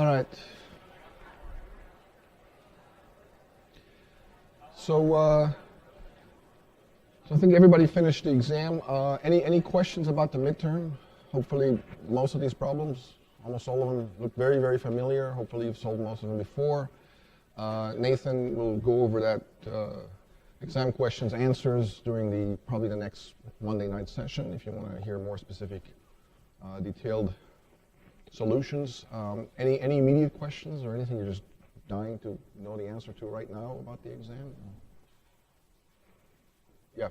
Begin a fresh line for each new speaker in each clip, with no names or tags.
All right. So I think everybody finished the exam. Any questions about the midterm? Hopefully most of these problems, almost all of them, look very, very familiar. Hopefully you've solved most of them before. Nathan will go over that exam questions, answers during probably the next Monday night session if you want to hear more specific, detailed solutions. Any immediate questions or anything you're just dying to know the answer to right now about the exam? Yeah.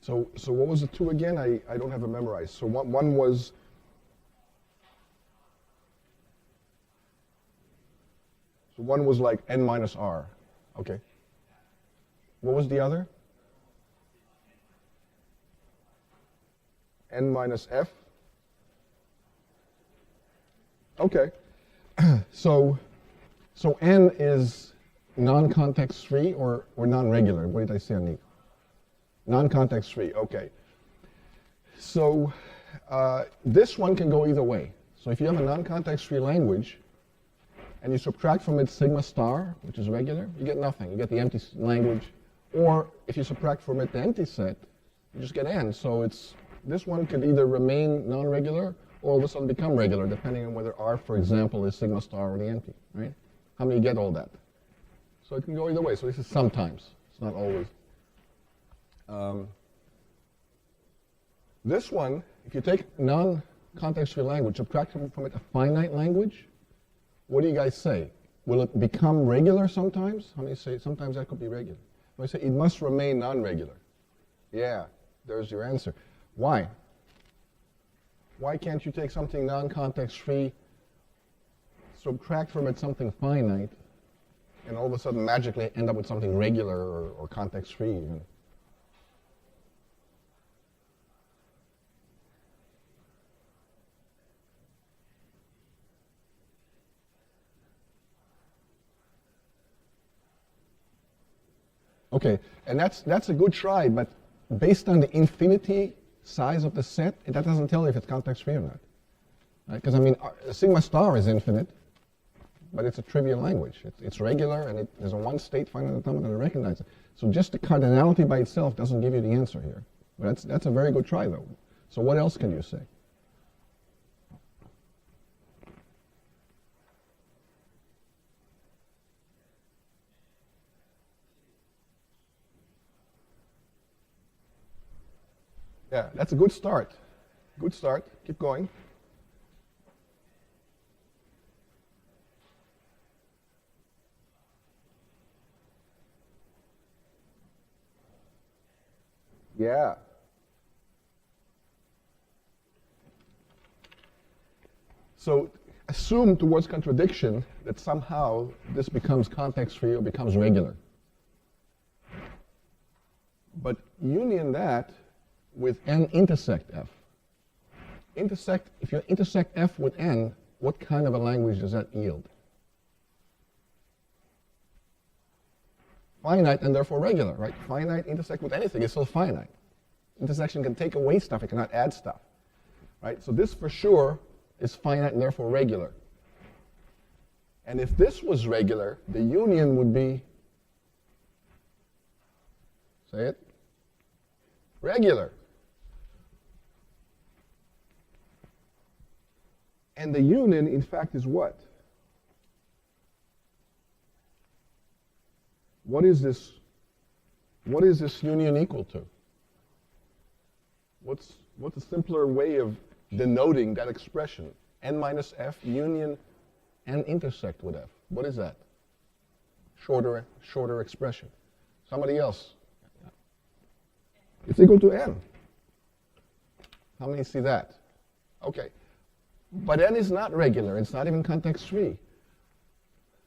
So what was the two again? I don't have it memorized. So one was like n minus r. Okay. What was the other? N minus f. Okay. So n is non-context free or non-regular? What did I say on the non-context free? Okay. So this one can go either way. So if you have a non-context free language and you subtract from it sigma star, which is regular, you get nothing. You get the empty language. Or if you subtract from it the empty set, you just get n. So this one could either remain non-regular or all of a sudden become regular, depending on whether r, for example, is sigma star or the empty, right? How many get all that? So it can go either way. So this is sometimes. It's not always. This one, if you take non-context-free language, subtract from it a finite language, what do you guys say? Will it become regular sometimes? How many say sometimes that could be regular? I say it must remain non-regular. Yeah, there's your answer. Why? Why can't you take something non-context-free, subtract from it something finite, and all of a sudden magically end up with something regular or context-free even? Okay, and that's a good try, but based on the infinity size of the set, that doesn't tell you if it's context-free or not. Because, right? I mean, sigma star is infinite, but it's a trivial language. It's regular, and there's a one-state finite automata that recognizes it. So just the cardinality by itself doesn't give you the answer here. But that's a very good try, though. So what else can you say? Yeah, that's a good start. Good start. Keep going. Yeah. So assume towards contradiction that somehow this becomes context-free or becomes regular. But union that with n intersect f. If you intersect f with n, what kind of a language does that yield? Finite and therefore regular, right? Finite intersect with anything is still finite. Intersection can take away stuff, it cannot add stuff, right? So this for sure is finite and therefore regular. And if this was regular, the union would be, say it, regular. And the union, in fact, is what? What is this union equal to? What's a simpler way of denoting that expression? N minus f union n intersect with f. What is that? Shorter expression. Somebody else? It's equal to n. How many see that? Okay. But n is not regular. It's not even context-free.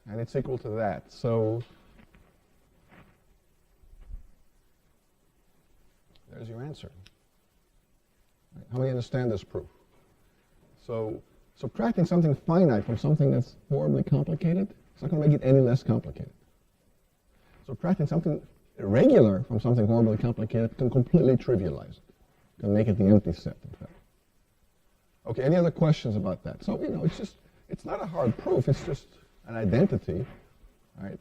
And it's equal to that. So there's your answer. How many understand this proof? So subtracting something finite from something that's horribly complicated, it's not going to make it any less complicated. Subtracting something regular from something horribly complicated can completely trivialize it. Can make it the empty set, in fact. Okay, any other questions about that? So, it's not a hard proof, it's just an identity, right?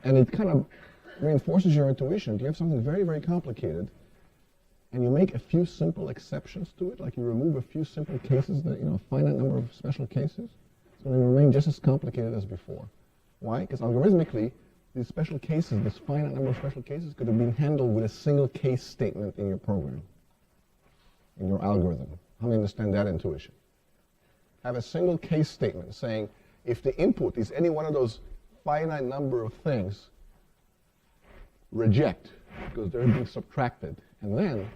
And it kind of reinforces your intuition. If you have something very, very complicated, and you make a few simple exceptions to it, like you remove a few simple cases, a finite number of special cases, it's going to remain just as complicated as before. Why? Because algorithmically, these special cases, this finite number of special cases, could have been handled with a single case statement in your program, in your algorithm. How many understand that intuition? Have a single case statement saying, if the input is any one of those finite number of things, reject, because they're being subtracted, and then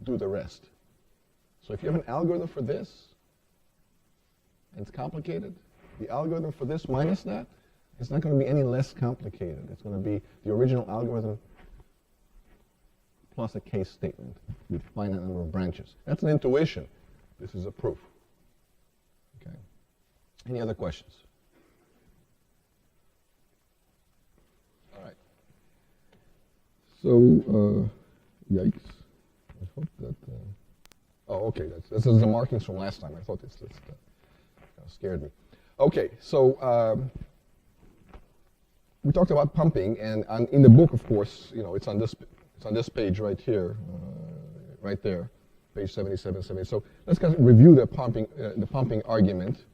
do the rest. So if you have an algorithm for this, and it's complicated, the algorithm for this minus that, it's not going to be any less complicated. It's going to be the original algorithm plus a case statement with finite number of branches. That's an intuition. This is a proof. Okay. Any other questions? All right. So, yikes. I hope that. Oh, okay. This is the markings from last time. I thought this kind of scared me. Okay, so we talked about pumping, and in the book, of course, it's on this page right here, right there, page 77, 78. So let's kind of review the pumping argument.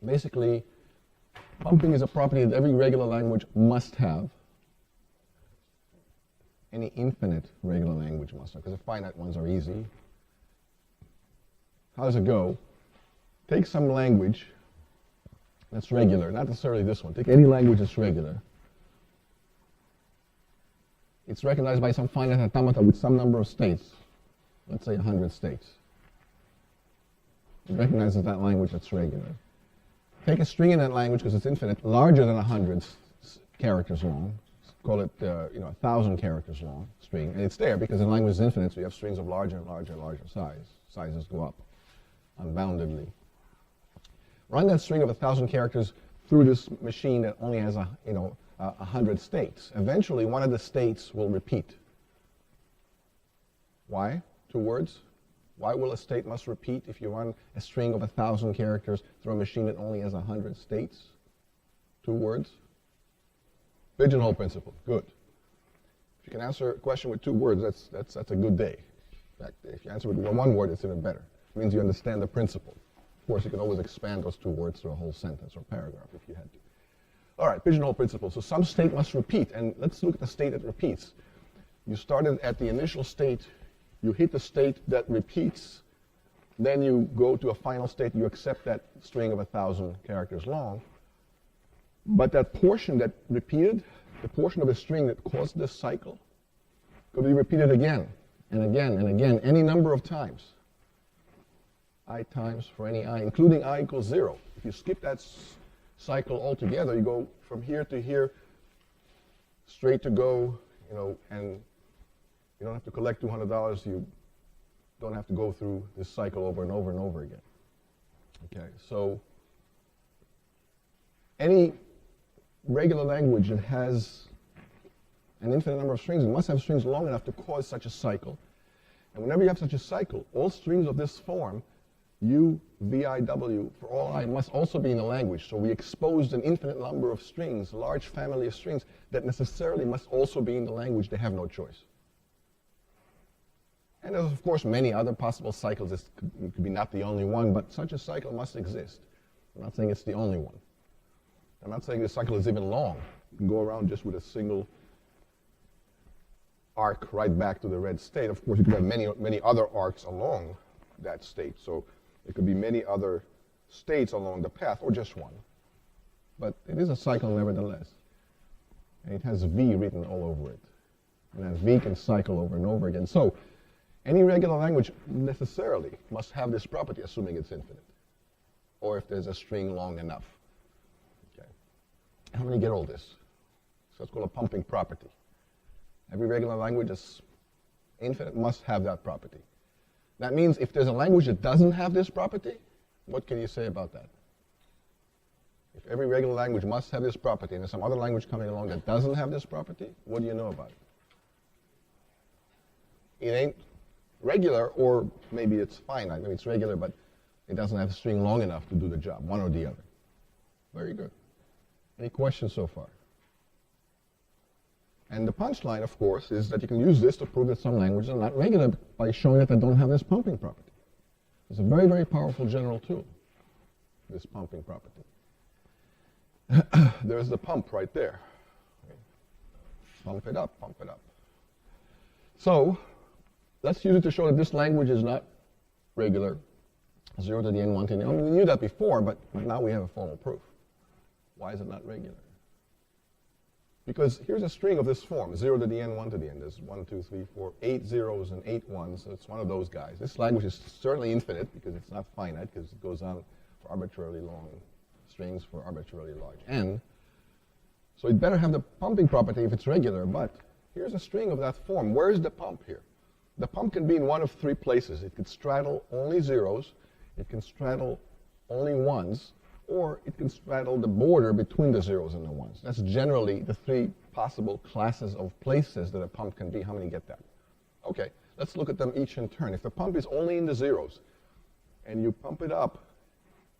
Basically, pumping is a property that every regular language must have. Any infinite regular language must have, because the finite ones are easy. How does it go? Take some language that's regular, not necessarily this one. Take any language that's regular. It's recognized by some finite automata with some number of states. Let's say 100 states. It recognizes that language that's regular. Take a string in that language, because it's infinite, larger than 100 characters long. Call it 1,000 characters long string. And it's there because the language is infinite, so you have strings of larger and larger and larger size. Sizes go up unboundedly. Run that string of 1,000 characters through this machine that only has 100 states. Eventually, one of the states will repeat. Why? 2 words. Why will a state must repeat if you run a string of 1,000 characters through a machine that only has 100 states? 2 words. Pigeonhole principle. Good. If you can answer a question with 2 words, that's a good day. In fact, if you answer with 1 word, it's even better. It means you understand the principle. Of course, you can always expand those 2 words to a whole sentence or paragraph if you had to. All right, pigeonhole principle. So some state must repeat, and let's look at the state that repeats. You started at the initial state, you hit the state that repeats, then you go to a final state, you accept that string of 1,000 characters long, but that portion that repeated, the portion of the string that caused this cycle, could be repeated again and again and again, any number of times. I times for any I, including I equals 0. If you skip that cycle altogether, you go from here to here, straight to go, and you don't have to collect $200. You don't have to go through this cycle over and over and over again. Okay, so any regular language that has an infinite number of strings, it must have strings long enough to cause such a cycle. And whenever you have such a cycle, all strings of this form, U, V, I, W, for all I, must also be in the language. So we exposed an infinite number of strings, a large family of strings, that necessarily must also be in the language. They have no choice. And there's, of course, many other possible cycles. This could be not the only one, but such a cycle must exist. I'm not saying it's the only one. I'm not saying the cycle is even long. You can go around just with a single arc right back to the red state. Of course, you could have many other arcs along that state. So there could be many other states along the path, or just one. But it is a cycle nevertheless. And it has V written all over it. And that V can cycle over and over again. So any regular language necessarily must have this property, assuming it's infinite, or if there's a string long enough. Okay. How many get all this? So it's called a pumping property. Every regular language is infinite, must have that property. That means if there's a language that doesn't have this property, What can you say about that? If every regular language must have this property and there's some other language coming along that doesn't have this property, what do you know about it? It ain't regular, or maybe it's finite. Maybe it's regular, but it doesn't have a string long enough to do the job, one or the other. Very good. Any questions so far? And the punchline, of course, is that you can use this to prove that some languages are not regular by showing that they don't have this pumping property. It's a very, very powerful general tool, this pumping property. There's the pump right there. Pump it up, pump it up. So let's use it to show that this language is not regular. 0 to the n, 1 to the n. I mean, we knew that before, but now we have a formal proof. Why is it not regular? Because here's a string of this form, 0 to the n, 1 to the n. There's 1, 2, 3, 4, 8 zeros and 8 ones. So it's one of those guys. This language is certainly infinite because it's not finite, because it goes on for arbitrarily long strings for arbitrarily large n. So it better have the pumping property if it's regular, but here's a string of that form. Where's the pump here? The pump can be in one of three places. It could straddle only zeros, it can straddle only ones, or it can straddle the border between the zeros and the ones. That's generally the three possible classes of places that a pump can be. How many get that? Okay, let's look at them each in turn. If the pump is only in the zeros, and you pump it up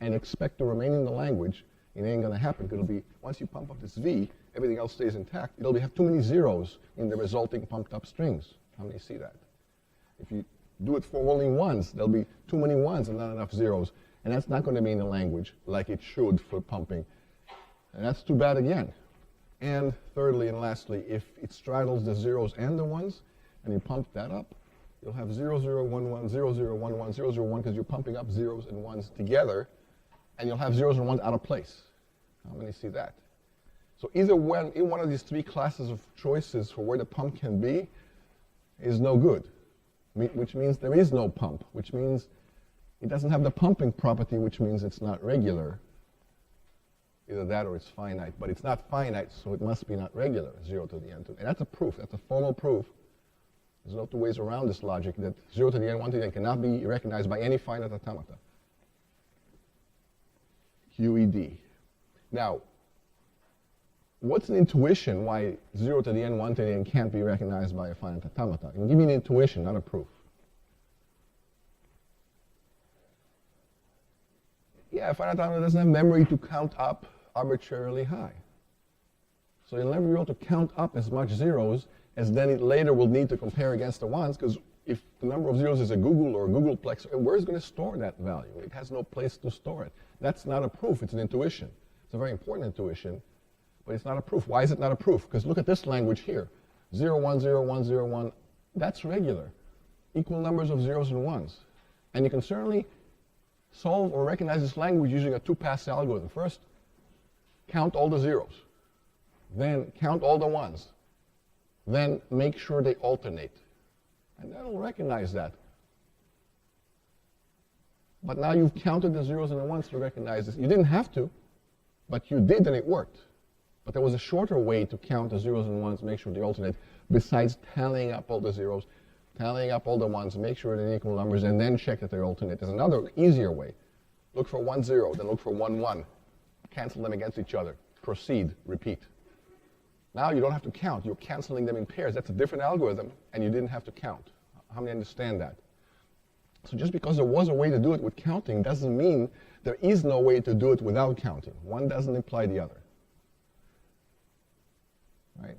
and expect to remain in the language, it ain't going to happen. It'll be, once you pump up this V, everything else stays intact. It'll have too many zeros in the resulting pumped up strings. How many see that? If you do it for only ones, there'll be too many ones and not enough zeros. And that's not going to be in the language like it should for pumping. And that's too bad again. And thirdly and lastly, if it straddles the zeros and the ones, and you pump that up, you'll have 0, 0, 1, 1, 0, 0, 1, 1, 0, 0, 1, because you're pumping up zeros and ones together, and you'll have zeros and ones out of place. How many see that? So either one, in one of these three classes of choices for where the pump can be is no good, which means there is no pump, which means it doesn't have the pumping property, which means it's not regular. Either that or it's finite, but it's not finite, so it must be not regular, 0 to the n. And that's a proof, that's a formal proof. There's no two ways around this logic that 0 to the n, 1 to the n cannot be recognized by any finite automata. QED. Now, what's an intuition why 0 to the n, 1 to the n can't be recognized by a finite automata? And give me an intuition, not a proof. Yeah, a finite automata doesn't have memory to count up arbitrarily high. So you'll never be able to count up as much zeros as then it later will need to compare against the ones, because if the number of zeros is a Google or a Googleplex, where is it going to store that value? It has no place to store it. That's not a proof, it's an intuition. It's a very important intuition, but it's not a proof. Why is it not a proof? Because look at this language here. 0, 1, 0, 1, 0, 1. That's regular. Equal numbers of zeros and ones. And you can certainly solve or recognize this language using a two-pass algorithm. First, count all the zeros. Then count all the ones. Then make sure they alternate. And that'll recognize that. But now you've counted the zeros and the ones to recognize this. You didn't have to, but you did and it worked. But there was a shorter way to count the zeros and ones, make sure they alternate, besides tallying up all the zeros, tallying up all the ones, make sure they're equal numbers, and then check that they alternate. There's another easier way. Look for 1, 0, then look for 1, 1. Cancel them against each other. Proceed, repeat. Now you don't have to count. You're canceling them in pairs. That's a different algorithm, and you didn't have to count. How many understand that? So just because there was a way to do it with counting doesn't mean there is no way to do it without counting. One doesn't imply the other. Right?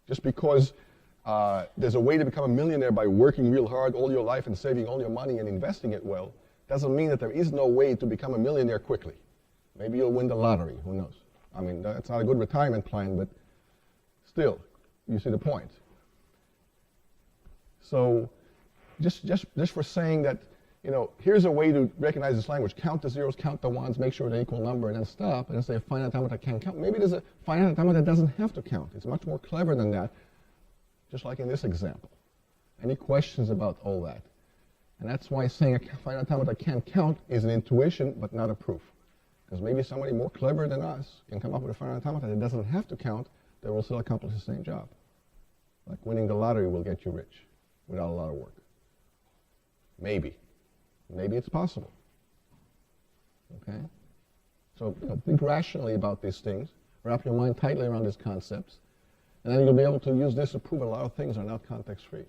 Just because there's a way to become a millionaire by working real hard all your life and saving all your money and investing it well, doesn't mean that there is no way to become a millionaire quickly. Maybe you'll win the lottery, who knows? I mean, that's not a good retirement plan, but still, you see the point. So just for saying that, you know, here's a way to recognize this language. Count the zeros, count the ones, make sure they're equal number, and then stop, and then say a finite automata can count. Maybe there's a finite automata that doesn't have to count. It's much more clever than that, just like in this example. Any questions about all that? And that's why saying a finite automata can't count is an intuition, but not a proof. Because maybe somebody more clever than us can come up with a finite automata that doesn't have to count, that will still accomplish the same job. Like winning the lottery will get you rich without a lot of work. Maybe. Maybe it's possible. Okay? So think rationally about these things. Wrap your mind tightly around these concepts. And then you'll be able to use this to prove a lot of things are not context-free.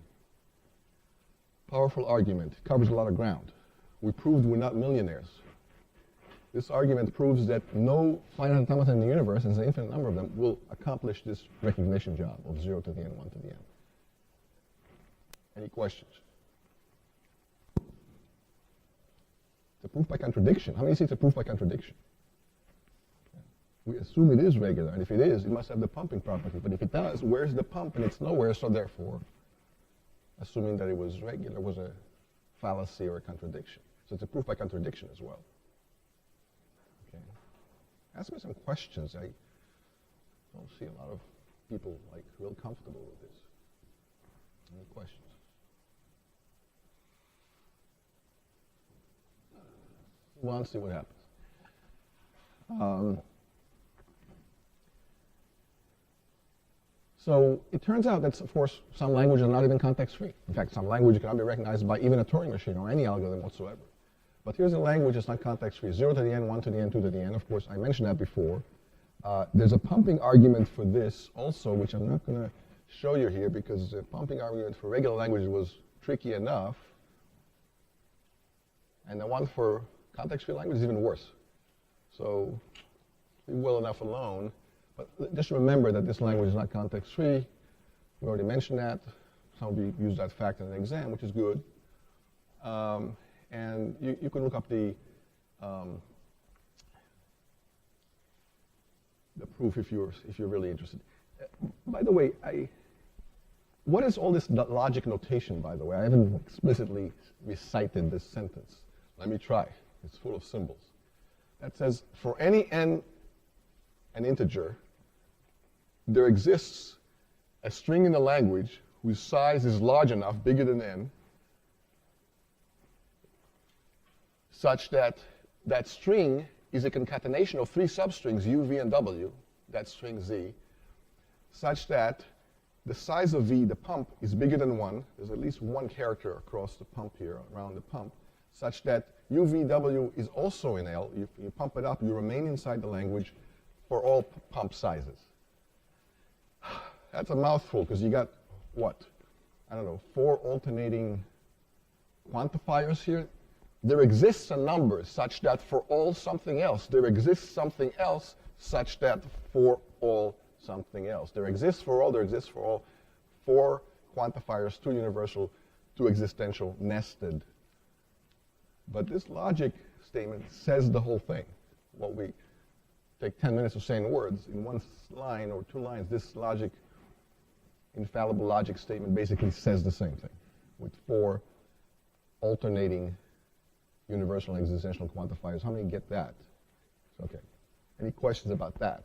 Powerful argument. Covers a lot of ground. We proved we're not millionaires. This argument proves that no finite automata in the universe, and there's an infinite number of them, will accomplish this recognition job of 0 to the n, 1 to the n. Any questions? It's a proof by contradiction. How many see it's a proof by contradiction? We assume it is regular, and if it is, it must have the pumping property. But if it does, where's the pump? And it's nowhere, so therefore, assuming that it was regular was a fallacy or a contradiction. So it's a proof by contradiction as well. Okay. Ask me some questions. I don't see a lot of people like real comfortable with this. Any questions? Well, let's see what happens. So it turns out that, of course, some languages are not even context-free. In fact, some language cannot be recognized by even a Turing machine or any algorithm whatsoever. But here's a language that's not context-free. 0 to the n, 1 to the n, 2 to the n. Of course, I mentioned that before. There's a pumping argument for this also, which I'm not going to show you here because the pumping argument for regular languages was tricky enough. And the one for context-free language is even worse. So leave well enough alone. But just remember that this language is not context-free. We already mentioned that. Some of you use that fact in an exam, which is good. And you can look up the proof if you're really interested. By the way, what is all this logic notation, by the way? I haven't explicitly recited this sentence. Let me try. It's full of symbols. That says, for any n, an integer, there exists a string in the language whose size is large enough, bigger than n, such that that string is a concatenation of 3 substrings, u, v, and w, that string z, such that the size of v, the pump, is bigger than 1. There's at least one character across the pump here, around the pump, such that u, v, w is also in L. You pump it up, you remain inside the language for all pump sizes. That's a mouthful, because you got, what? I don't know, 4 alternating quantifiers here. There exists a number such that for all something else, there exists something else such that for all something else. There exists for all 4 quantifiers, 2 universal, 2 existential, nested. But this logic statement says the whole thing. What we take 10 minutes of saying words in 1 line or 2 lines, this logic, infallible logic statement basically says the same thing with 4 alternating universal and existential quantifiers. How many get that? Okay. Any questions about that?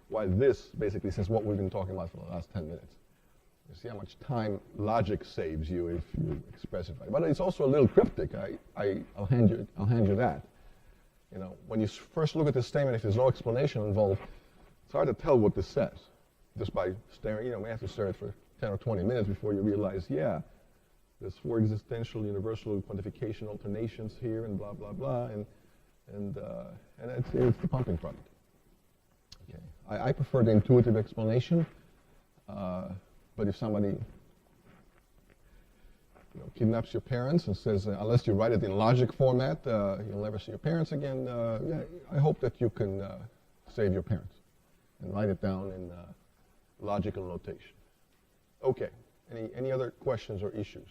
Why this basically says what we've been talking about for the last 10 minutes. You see how much time logic saves you if you express it right. But it's also a little cryptic. I'll hand you that. You know, when you first look at this statement, if there's no explanation involved, it's hard to tell what this says. Just by staring, you may have to stare at it for 10 or 20 minutes before you realize, yeah, there's 4 existential universal quantification alternations here, and blah blah blah, and it's the pumping product. Okay, I prefer the intuitive explanation, but if somebody kidnaps your parents and says, unless you write it in logic format, you'll never see your parents again, yeah, I hope that you can save your parents and write it down in logical notation. Okay, any other questions or issues?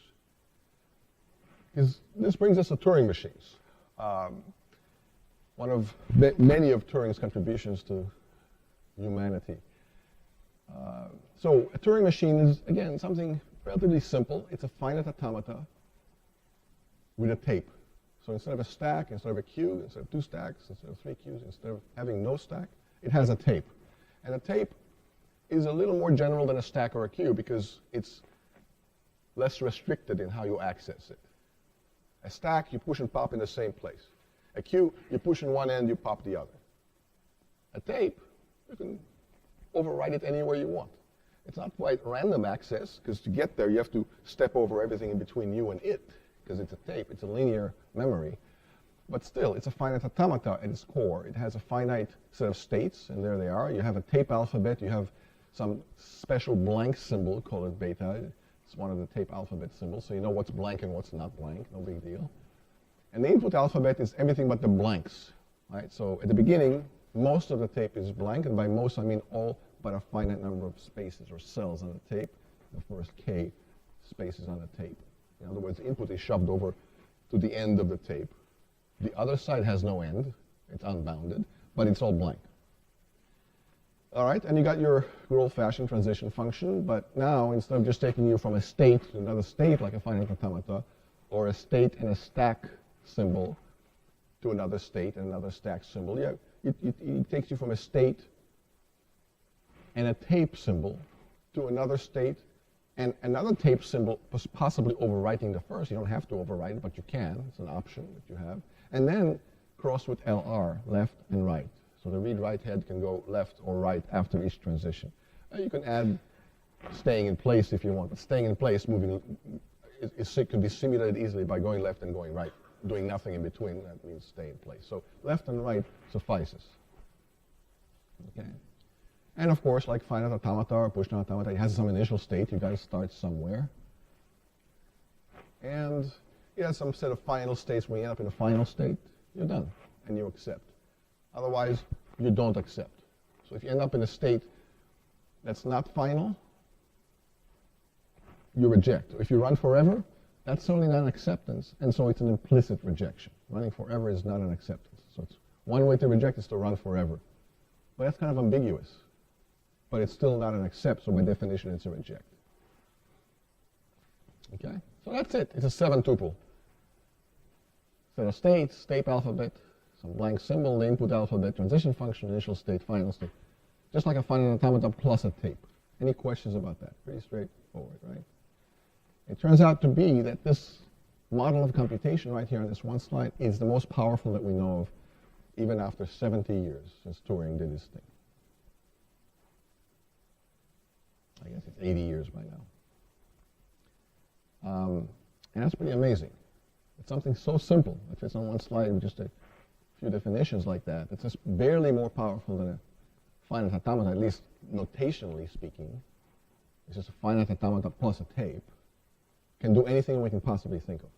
This brings us to Turing machines. One of many of Turing's contributions to humanity. So a Turing machine is, again, something relatively simple. It's a finite automata with a tape. So instead of a stack, instead of a queue, instead of 2 stacks, instead of 3 queues, instead of having no stack, it has a tape. And a tape is a little more general than a stack or a queue because it's less restricted in how you access it. A stack, you push and pop in the same place. A queue, you push in one end, you pop the other. A tape, you can overwrite it anywhere you want. It's not quite random access, because to get there, you have to step over everything in between you and it, because it's a tape, it's a linear memory. But still, it's a finite automata at its core. It has a finite set of states, and there they are. You have a tape alphabet. You have some special blank symbol, call it beta. It's one of the tape alphabet symbols, so you know what's blank and what's not blank. No big deal. And the input alphabet is everything but the blanks. Right? So at the beginning, most of the tape is blank, and by most I mean all but a finite number of spaces or cells on the tape, the first K spaces on the tape. In other words, the input is shoved over to the end of the tape. The other side has no end. It's unbounded, but it's all blank. All right, and you got your good old-fashioned transition function, but now instead of just taking you from a state to another state like a finite automata, or a state and a stack symbol to another state and another stack symbol, it takes you from a state and a tape symbol to another state and another tape symbol, possibly overwriting the first. You don't have to overwrite it, but you can. It's an option that you have. And then cross with LR, left and right. So the read-write head can go left or right after each transition. You can add staying in place if you want, but staying in place, moving, it can be simulated easily by going left and going right, doing nothing in between. That means stay in place. So left and right suffices. Okay. And of course, like finite automata or push-down automata, it has some initial state. You got to start somewhere. And it has some set of final states. When you end up in a final state, you're done, and you accept. Otherwise, you don't accept. So if you end up in a state that's not final, you reject. If you run forever, that's certainly not an acceptance, and so it's an implicit rejection. Running forever is not an acceptance. So it's one way to reject is to run forever. But that's kind of ambiguous. But it's still not an accept, so by definition it's a reject. Okay? So that's it. It's a 7-tuple. Set of states, state alphabet, some blank symbol, the input alphabet, transition function, initial state, final state. Just like a finite automata plus a tape. Any questions about that? Pretty straightforward, right? It turns out to be that this model of computation right here on this one slide is the most powerful that we know of, even after 70 years since Turing did his thing. I guess it's 80 years by now. And that's pretty amazing. It's something so simple. If it's on one slide with just a few definitions like that, it's just barely more powerful than a finite automata, at least notationally speaking. It's just a finite automata plus a tape. Can do anything we can possibly think of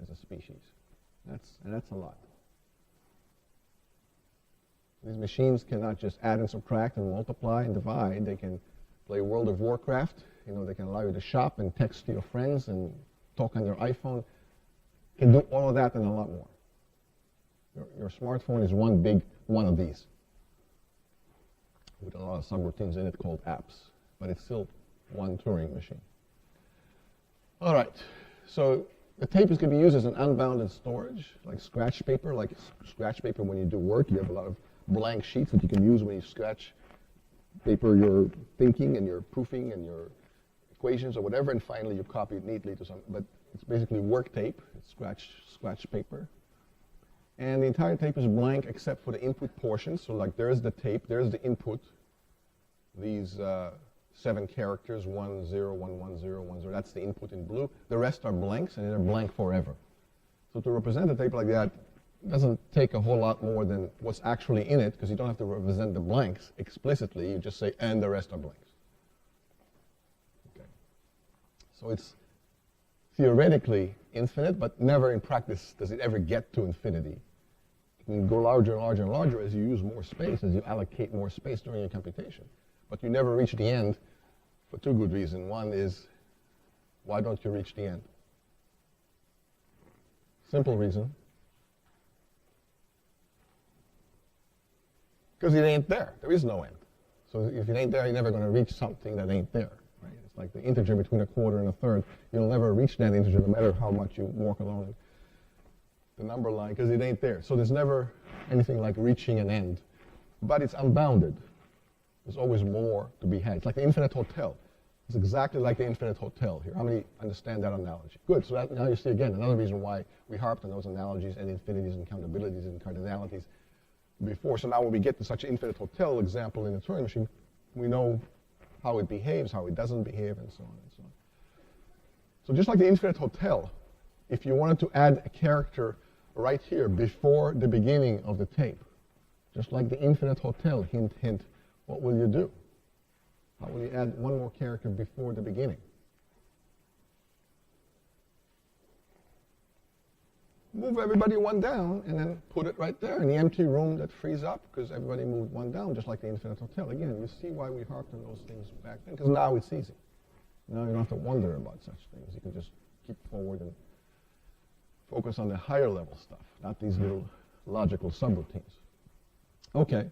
as a species. That's a lot. These machines cannot just add and subtract and multiply and divide. They can play World of Warcraft. You know, they can allow you to shop and text to your friends and talk on your iPhone. Can do all of that and a lot more. Your smartphone is one big one of these with a lot of subroutines in it called apps, but it's still one Turing machine. All right, so the tape is going to be used as an unbounded storage, like scratch paper. Like scratch paper, when you do work, you have a lot of blank sheets that you can use when you scratch paper your thinking and your proofing and your equations or whatever, and finally you copy it neatly to some, but it's basically work tape. It's scratch paper. And the entire tape is blank except for the input portion. So like there's the tape, there's the input, these 7 characters, 1, 0, 1, 1, 0, 1, 0. That's the input in blue. The rest are blanks, and they're blank forever. So to represent a tape like that doesn't take a whole lot more than what's actually in it, because you don't have to represent the blanks explicitly. You just say, and the rest are blanks. Okay. So it's theoretically infinite, but never in practice does it ever get to infinity. It can go larger and larger and larger as you use more space, as you allocate more space during your computation. But you never reach the end for 2 good reasons. One is, why don't you reach the end? Simple reason. Because it ain't there. There is no end. So if it ain't there, you're never going to reach something that ain't there. Right? It's like the integer between a quarter and a third. You'll never reach that integer no matter how much you walk along the number line, because it ain't there. So there's never anything like reaching an end. But it's unbounded. There's always more to be had. It's like the infinite hotel. It's exactly like the infinite hotel here. How many understand that analogy? Good. So that, now you see again another reason why we harped on those analogies and infinities and countabilities and cardinalities before. So now when we get to such an infinite hotel example in the Turing machine, we know how it behaves, how it doesn't behave, and so on and so on. So just like the infinite hotel, if you wanted to add a character right here before the beginning of the tape. Just like the infinite hotel, hint, hint, what will you do? How will you add one more character before the beginning? Move everybody one down and then put it right there in the empty room that frees up because everybody moved one down, just like the infinite hotel. Again, you see why we harped on those things back then, because now it's easy. Now you don't have to wonder about such things. You can just keep forward and focus on the higher level stuff, not these little logical subroutines. Okay,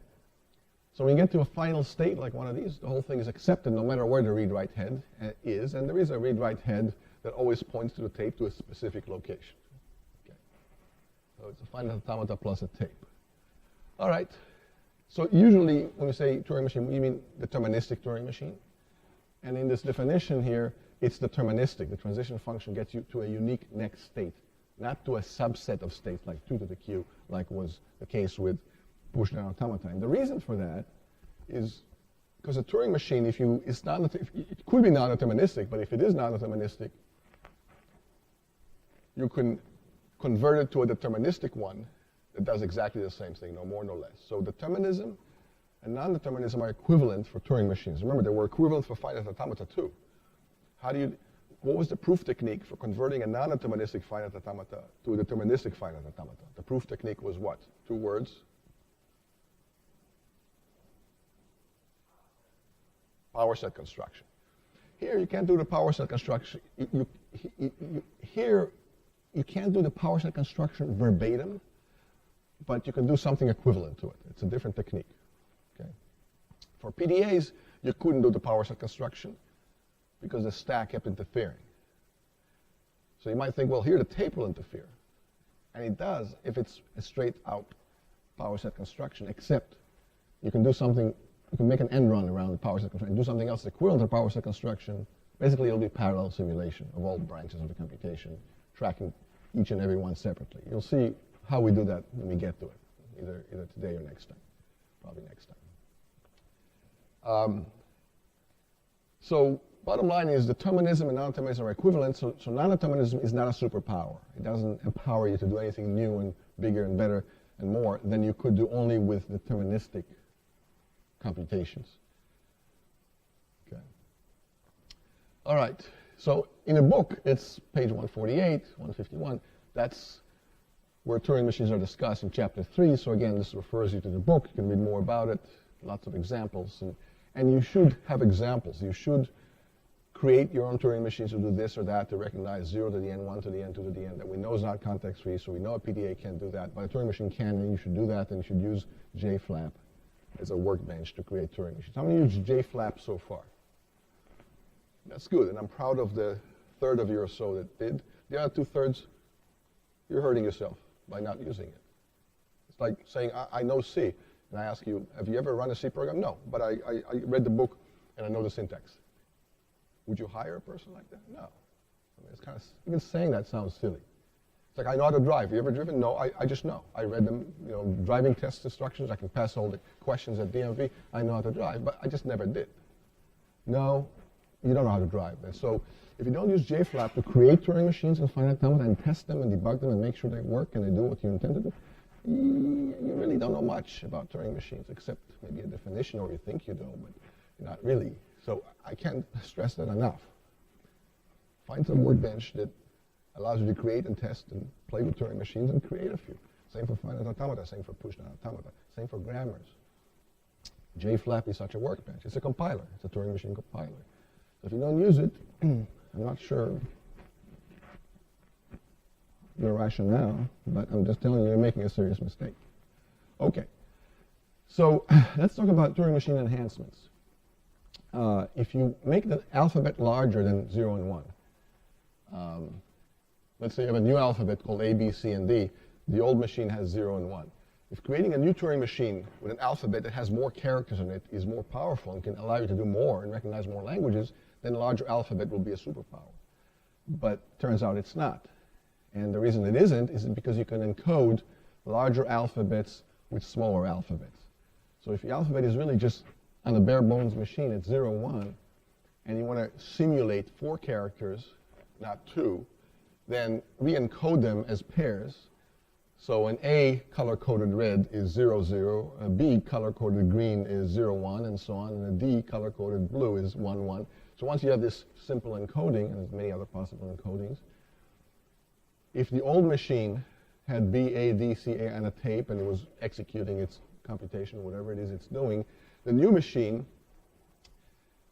so when you get to a final state like one of these, the whole thing is accepted no matter where the read-write head is, and there is a read-write head that always points to the tape to a specific location. Okay, so it's a finite automata plus a tape. All right, so usually when we say Turing machine, you mean deterministic Turing machine, and in this definition here, it's deterministic. The transition function gets you to a unique next state, not to a subset of states like 2 to the q, like was the case with push-down automata. And the reason for that is because a Turing machine, it could be non-deterministic, but if it is non-deterministic, you can convert it to a deterministic one that does exactly the same thing, no more, no less. So determinism and non-determinism are equivalent for Turing machines. Remember, they were equivalent for finite automata too. What was the proof technique for converting a non-deterministic finite automata to a deterministic finite automata? The proof technique was what? 2 words. Power set construction. Here you can't do the power set construction. Here you can't do the power set construction verbatim, but you can do something equivalent to it. It's a different technique. Okay. For PDAs, you couldn't do the power set construction because the stack kept interfering. So you might think, well, here the tape will interfere. And it does if it's a straight out power set construction, except you can do something, you can make an end run around the power set construction and do something else equivalent to power set construction. Basically, it'll be parallel simulation of all branches of the computation, tracking each and every one separately. You'll see how we do that when we get to it, either today or next time, probably next time. So bottom line is determinism and non-determinism are equivalent, so non-determinism is not a superpower. It doesn't empower you to do anything new and bigger and better and more than you could do only with deterministic computations. Okay. All right, so in a book, it's page 148, 151. That's where Turing machines are discussed in chapter 3. So again, this refers you to the book. You can read more about it, lots of examples. And you should have examples. You should create your own Turing machines to do this or that, to recognize 0 to the n, 1 to the n, 2 to the n, that we know is not context-free, so we know a PDA can't do that, but a Turing machine can, and you should do that, and you should use JFlap as a workbench to create Turing machines. How many used JFlap so far? That's good, and I'm proud of the third of you or so that did. The other 2/3, you're hurting yourself by not using it. It's like saying, I know C, and I ask you, have you ever run a C program? No, but I read the book, and I know the syntax. Would you hire a person like that? No. I mean, it's kind of, even saying that sounds silly. It's like, I know how to drive. Have you ever driven? No, I just know. I read them, driving test instructions. I can pass all the questions at DMV. I know how to drive, but I just never did. No, you don't know how to drive. And so if you don't use JFlap to create Turing machines and finite automata and test them and debug them and make sure they work and they do what you intend to do, you really don't know much about Turing machines, except maybe a definition, or you think you do, but not really. So I can't stress that enough. Find some workbench that allows you to create and test and play with Turing machines and create a few. Same for finite automata, same for push-down automata, same for grammars. JFlap is such a workbench. It's a compiler. It's a Turing machine compiler. So if you don't use it, I'm not sure your rationale, but I'm just telling you you're making a serious mistake. Okay, so let's talk about Turing machine enhancements. If you make the alphabet larger than 0 and 1, let's say you have a new alphabet called A, B, C, and D, the old machine has 0 and 1. If creating a new Turing machine with an alphabet that has more characters in it is more powerful and can allow you to do more and recognize more languages, then a larger alphabet will be a superpower. But turns out it's not. And the reason it isn't is because you can encode larger alphabets with smaller alphabets. So if your alphabet is really just on a bare bones machine at 0, 1, and you want to simulate 4 characters, not 2, then re-encode them as pairs So an A color-coded red is 0, 0, a B color-coded green is 0, 1, and so on, and a D color-coded blue is 1, 1. So once you have this simple encoding, and there's many other possible encodings, if the old machine had B, A, D, C, A, and a tape, and it was executing its computation, whatever it is it's doing, the new machine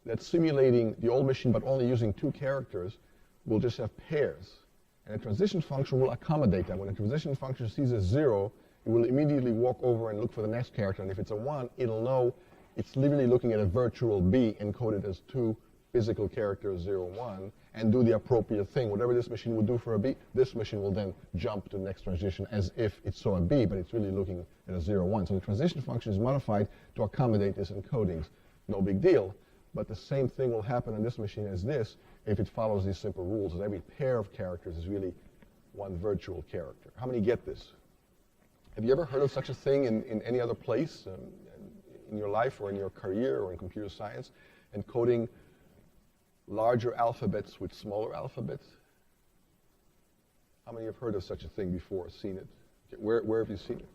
that's simulating the old machine but only using 2 characters will just have pairs. And a transition function will accommodate that. When a transition function sees a 0, it will immediately walk over and look for the next character. And if it's a 1, it'll know it's literally looking at a virtual B encoded as 2 physical characters, 0, 1, and do the appropriate thing. Whatever this machine will do for a B, this machine will then jump to the next transition as if it saw a B, but it's really looking at a 0, 1. So the transition function is modified to accommodate these encodings. No big deal. But the same thing will happen on this machine as this if it follows these simple rules, that every pair of characters is really one virtual character. How many get this? Have you ever heard of such a thing in any other place in your life or in your career or in computer science, encoding larger alphabets with smaller alphabets? How many have heard of such a thing before, seen it? Okay, where have you seen it?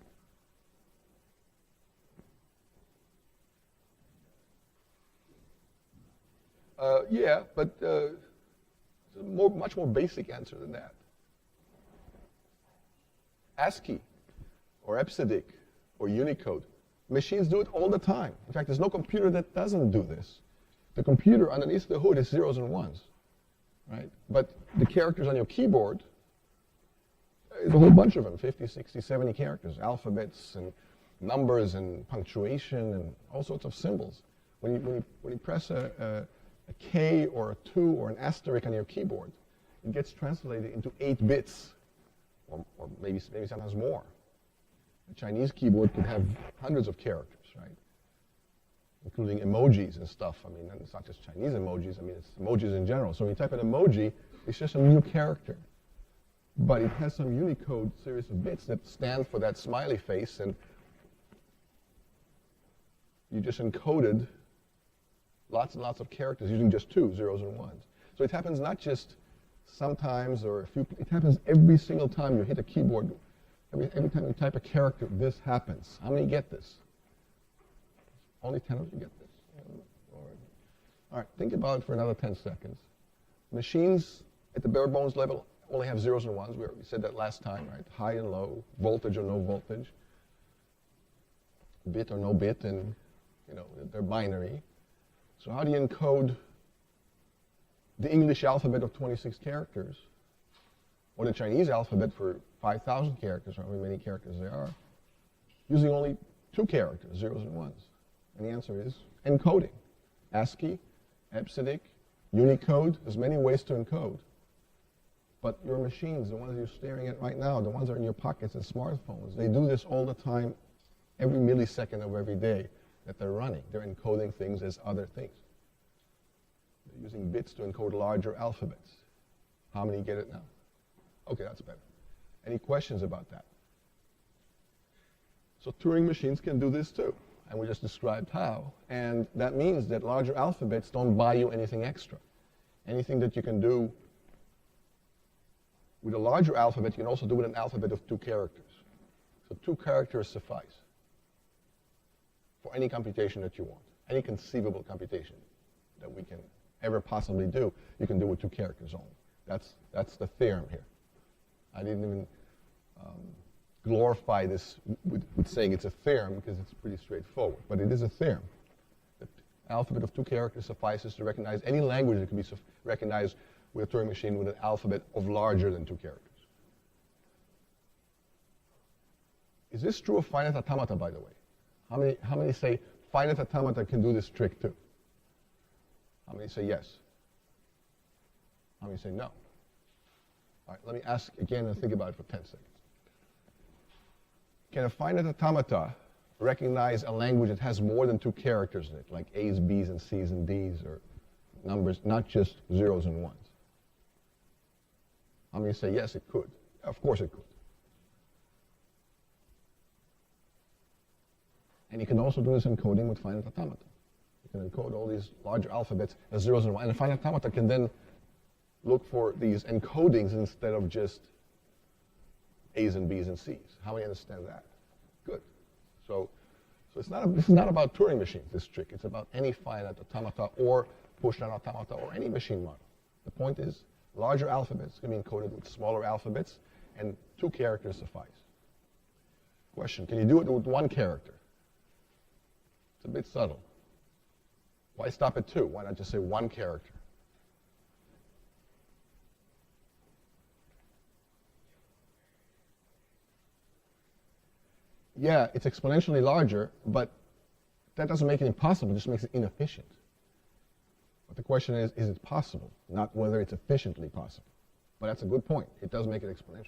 Yeah, but it's a much more basic answer than that. ASCII or EBCDIC or Unicode. Machines do it all the time. In fact, there's no computer that doesn't do this. The computer underneath the hood is zeros and ones, right? But the characters on your keyboard, there's a whole bunch of them, 50, 60, 70 characters, alphabets and numbers and punctuation and all sorts of symbols. When you press a K or a 2 or an asterisk on your keyboard, it gets translated into 8 bits, or maybe sometimes more. A Chinese keyboard could have hundreds of characters, right? Including emojis and stuff. I mean, it's not just Chinese emojis, I mean, it's emojis in general. So when you type an emoji, it's just a new character. But it has some Unicode series of bits that stand for that smiley face, and you just encoded lots and lots of characters using just 2 zeros and ones. So it happens not just sometimes or a few, it happens every single time you hit a keyboard. Every time you type a character, this happens. How many get this? Only 10 of you get this. All right, think about it for another 10 seconds. Machines at the bare bones level only have zeros and ones. We said that last time, right? High and low, voltage or no voltage, bit or no bit, and they're binary. So how do you encode the English alphabet of 26 characters, or the Chinese alphabet for 5,000 characters, or however many characters there are, using only 2 characters, zeros and ones? And the answer is encoding. ASCII, EBCDIC, Unicode, there's many ways to encode. But your machines, the ones you're staring at right now, the ones that are in your pockets and smartphones, they do this all the time, every millisecond of every day that they're running. They're encoding things as other things. They're using bits to encode larger alphabets. How many get it now? Okay, that's better. Any questions about that? So Turing machines can do this too, and we just described how. And that means that larger alphabets don't buy you anything extra. Anything that you can do with a larger alphabet, you can also do with an alphabet of 2 characters. So 2 characters suffice for any computation that you want, any conceivable computation that we can ever possibly do, you can do with 2 characters only. That's the theorem here. I didn't even glorify this with saying it's a theorem because it's pretty straightforward, but it is a theorem. The alphabet of 2 characters suffices to recognize any language that can be recognized with a Turing machine with an alphabet of larger than 2 characters. Is this true of finite automata, by the way? How many say finite automata can do this trick too? How many say yes? How many say no? All right, let me ask again and think about it for 10 seconds. Can a finite automata recognize a language that has more than 2 characters in it, like A's, B's, and C's, and D's, or numbers, not just zeros and ones? How many say yes, it could? Of course it could. And you can also do this encoding with finite automata. You can encode all these larger alphabets as zeros and ones. And a finite automata can then look for these encodings instead of just A's and B's and C's. How many understand that? Good. So this is not about Turing machines, this trick. It's about any finite automata or push-down automata or any machine model. The point is, larger alphabets can be encoded with smaller alphabets, and 2 characters suffice. Question, can you do it with 1 character? It's a bit subtle. Why stop at 2? Why not just say 1 character? Yeah, it's exponentially larger, but that doesn't make it impossible, it just makes it inefficient. But the question is it possible? Not whether it's efficiently possible. But that's a good point. It does make it exponential.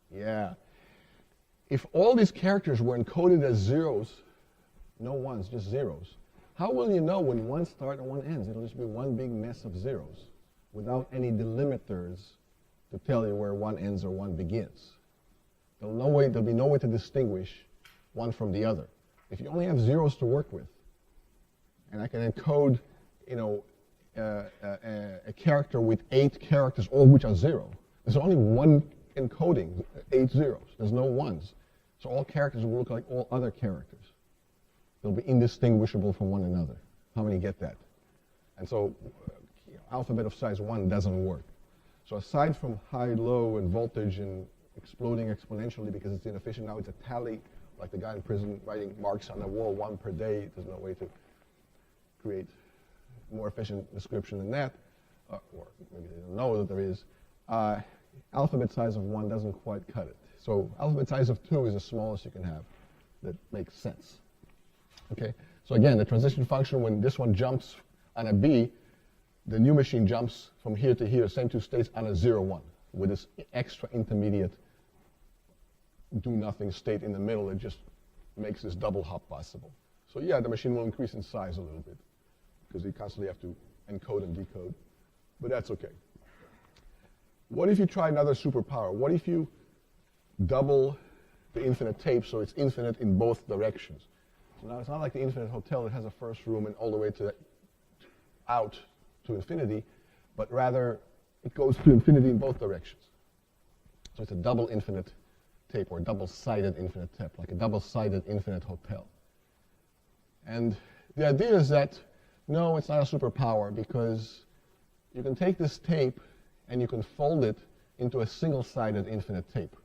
Yeah. If all these characters were encoded as zeros, no ones, just zeros, how will you know when one starts and one ends? It'll just be one big mess of zeros without any delimiters to tell you where one ends or one begins. There'll be no way to distinguish one from the other. If you only have zeros to work with, and I can encode, a character with 8 characters, all which are 0. There's only one encoding, 8 zeros. There's no ones. So all characters will look like all other characters. They'll be indistinguishable from one another. How many get that? And so alphabet of size 1 doesn't work. So aside from high, low, and voltage and exploding exponentially because it's inefficient, now it's a tally, like the guy in prison writing marks on the wall, 1 per day. There's no way to create more efficient description than that, or maybe they don't know that there is. Alphabet size of 1 doesn't quite cut it. So alphabet size of 2 is the smallest you can have that makes sense. Okay, so again, the transition function, when this one jumps on a B, the new machine jumps from here to here, same 2 states, on a 0, 1, with this extra intermediate do-nothing state in the middle that just makes this double hop possible. So yeah, the machine will increase in size a little bit because you constantly have to encode and decode, but that's okay. What if you try another superpower? What if you double the infinite tape so it's infinite in both directions? So now it's not like the infinite hotel that has a first room and all the way out to infinity, but rather it goes to infinity in both directions. So it's a double infinite tape or double-sided infinite tape, like a double-sided infinite hotel. And the idea is that, no, it's not a superpower because you can take this tape and you can fold it into a single-sided infinite tape.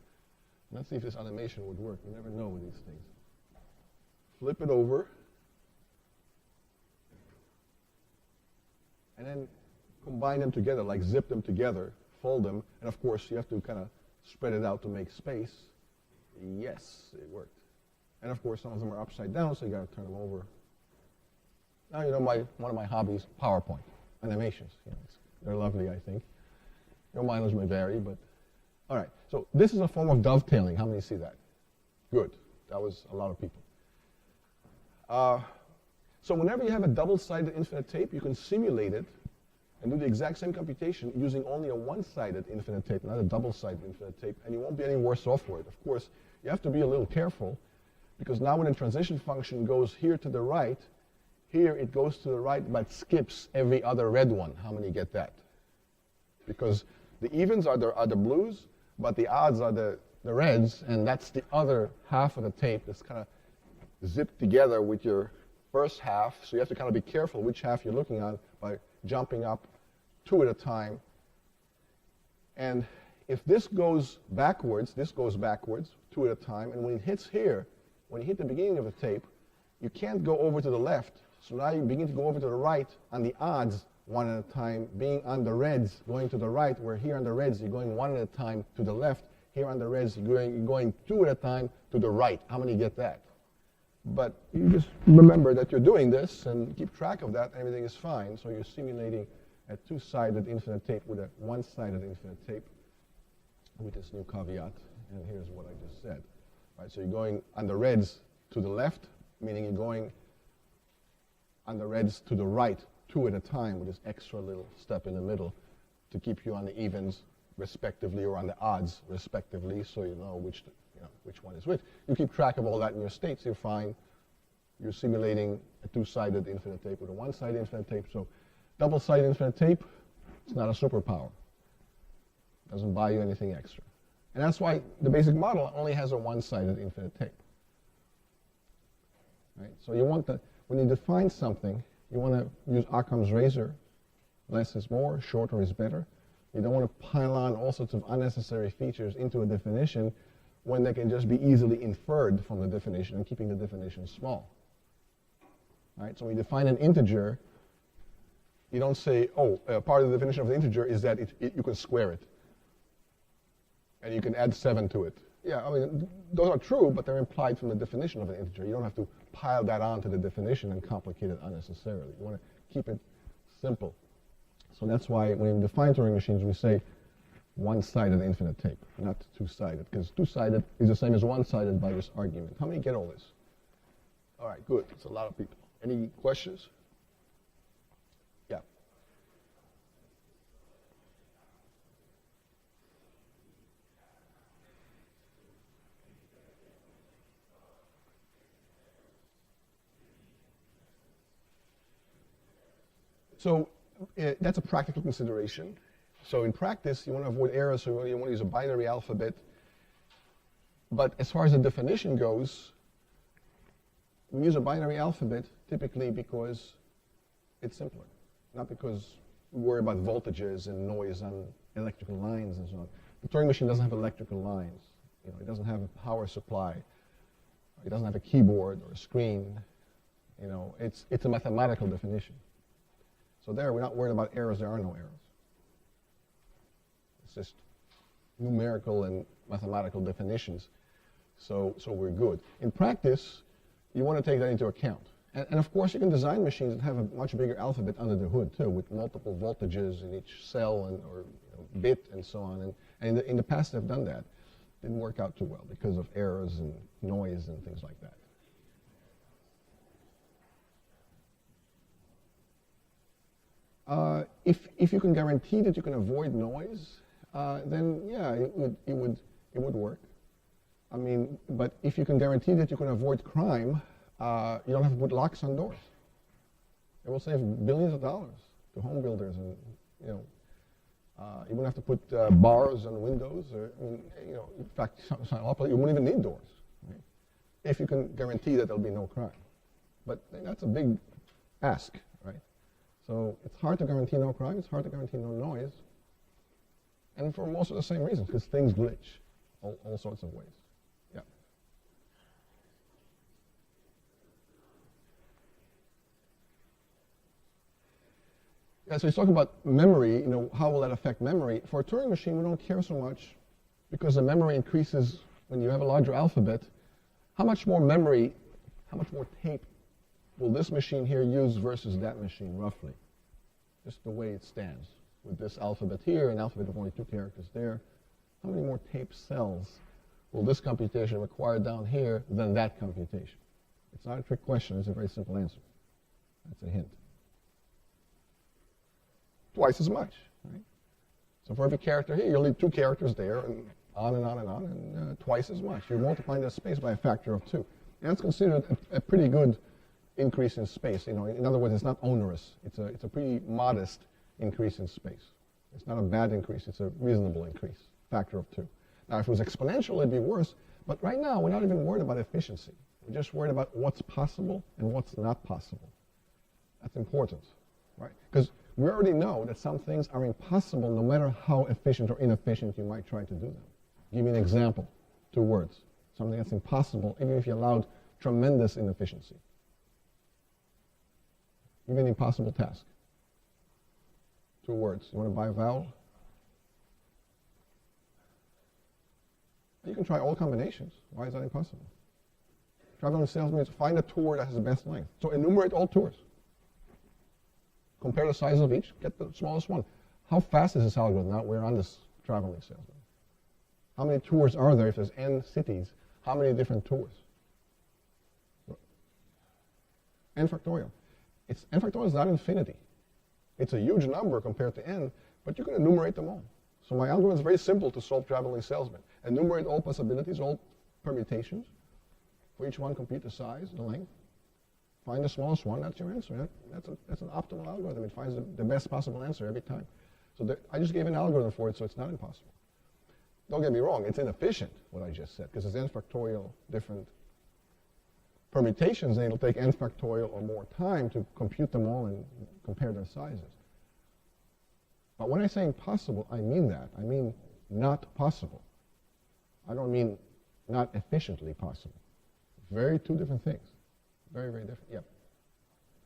Let's see if this animation would work. You never know with these things. Flip it over, and then combine them together, like zip them together, fold them, and of course you have to kind of spread it out to make space. Yes, it worked. And of course some of them are upside down, so you got to turn them over. Now you know one of my hobbies, PowerPoint, animations. They're lovely, I think. Your mileage may vary, but all right. So this is a form of dovetailing. How many see that? Good. That was a lot of people. So whenever you have a double-sided infinite tape, you can simulate it and do the exact same computation using only a one-sided infinite tape, not a double-sided infinite tape, and you won't be any worse off for it. Of course, you have to be a little careful, because now when the transition function goes here to the right, here it goes to the right but skips every other red one. How many get that? Because the evens are the blues, but the odds are the reds, and that's the other half of the tape that's kind of zipped together with your first half, so you have to kind of be careful which half you're looking on by jumping up 2 at a time. And if this goes backwards, 2 at a time, and when it hits here, when you hit the beginning of the tape, you can't go over to the left, so now you begin to go over to the right on the odds 1 at a time, being on the reds, going to the right, where here on the reds, you're going 1 at a time to the left. Here on the reds, you're going 2 at a time to the right. How many get that? But you just remember that you're doing this and keep track of that, and everything is fine. So you're simulating a 2-sided infinite tape with a 1-sided infinite tape with this new caveat. And here's what I just said. Right, so you're going on the reds to the left, meaning you're going on the reds to the right 2 at a time with this extra little step in the middle to keep you on the evens respectively or on the odds respectively, so you know which one is which. You keep track of all that in your states, you're fine. You're simulating a 2-sided infinite tape with a 1-sided infinite tape. So double-sided infinite tape, it's not a superpower. Doesn't buy you anything extra. And that's why the basic model only has a one-sided infinite tape. Right? So you want when you define something, you want to use Occam's razor. Less is more, shorter is better. You don't want to pile on all sorts of unnecessary features into a definition when they can just be easily inferred from the definition and keeping the definition small. Right? So when you define an integer, you don't say, oh, part of the definition of the integer is that you can square it. And you can add 7 to it. Yeah, I mean, those are true, but they're implied from the definition of an integer. You don't have to pile that on to the definition and complicate it unnecessarily. You want to keep it simple. So that's why when we define Turing machines, we say one-sided infinite tape, not two-sided, because two-sided is the same as one-sided by this argument. How many get all this? All right, good. It's a lot of people. Any questions? Yeah. So that's a practical consideration. So in practice, you want to avoid errors, so you want to use a binary alphabet. But as far as the definition goes, we use a binary alphabet typically because it's simpler, not because we worry about voltages and noise on electrical lines and so on. The Turing machine doesn't have electrical lines. You know, it doesn't have a power supply. It doesn't have a keyboard or a screen. You know, it's a mathematical definition. So there, we're not worried about errors. There are no errors. It's just numerical and mathematical definitions. So we're good. In practice, you want to take that into account. And of course, you can design machines that have a much bigger alphabet under the hood, too, with multiple voltages in each cell or bit and so on. And in the past, they've done that. Didn't work out too well because of errors and noise and things like that. If you can guarantee that you can avoid noise, then yeah, it would work. I mean, but if you can guarantee that you can avoid crime, you don't have to put locks on doors. It will save billions of dollars to home builders, and you wouldn't have to put bars on windows, or in fact, you wouldn't even need doors, right? If you can guarantee that there'll be no crime. But that's a big ask, right? So it's hard to guarantee no crime. It's hard to guarantee no noise, and for most of the same reasons, because things glitch all sorts of ways. Yeah. Yeah, so he's talking about memory, how will that affect memory? For a Turing machine, we don't care so much because the memory increases when you have a larger alphabet. How much more memory, how much more tape will this machine here use versus that machine, roughly? Just the way it stands. With this alphabet here, an alphabet of only 2 characters there, how many more tape cells will this computation require down here than that computation? It's not a trick question, it's a very simple answer. That's a hint. Twice as much, right? So for every character here, you'll need 2 characters there, and on and on and on, and twice as much. You're multiplying the space by a factor of 2. And it's considered a pretty good increase in space. In other words, it's not onerous. It's a pretty modest increase in space. It's not a bad increase. It's a reasonable increase, factor of 2. Now, if it was exponential, it'd be worse. But right now, we're not even worried about efficiency. We're just worried about what's possible and what's not possible. That's important, right? Because we already know that some things are impossible no matter how efficient or inefficient you might try to do them. Give me an example, 2 words. Something that's impossible, even if you allowed tremendous inefficiency. Give me an impossible task. 2 words. You want to buy a vowel? You can try all combinations. Why is that impossible? Traveling salesman, find a tour that has the best length. So enumerate all tours. Compare the size of each, get the smallest one. How fast is this algorithm? Now we're on this traveling salesman. How many tours are there if there's n cities? How many different tours? N factorial. N factorial is not infinity. It's a huge number compared to n, but you can enumerate them all. So my algorithm is very simple to solve traveling salesman. Enumerate all possibilities, all permutations. For each one, compute the size, the length. Find the smallest one, that's your answer. That's an optimal algorithm. It finds the best possible answer every time. So I just gave an algorithm for it, so it's not impossible. Don't get me wrong, it's inefficient, what I just said, because it's n factorial different permutations, and it'll take n factorial or more time to compute them all and compare their sizes. But when I say impossible, I mean that. I mean not possible. I don't mean not efficiently possible. Two different things. Very, very different. Yep.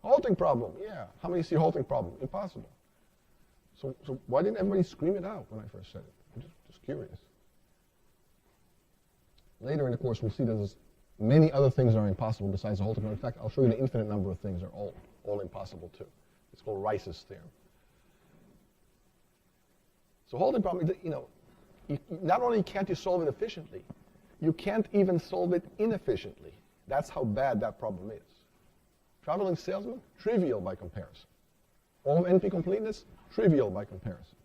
Halting problem. Yeah. How many see halting problem? Impossible. So why didn't everybody scream it out when I first said it? I'm just curious. Later in the course, we'll see there's many other things that are impossible besides the halting problem. In fact, I'll show you the infinite number of things that are all impossible too. It's called Rice's theorem. So halting problem, not only can't you solve it efficiently, you can't even solve it inefficiently. That's how bad that problem is. Traveling salesman, trivial by comparison. All of NP-completeness, trivial by comparison.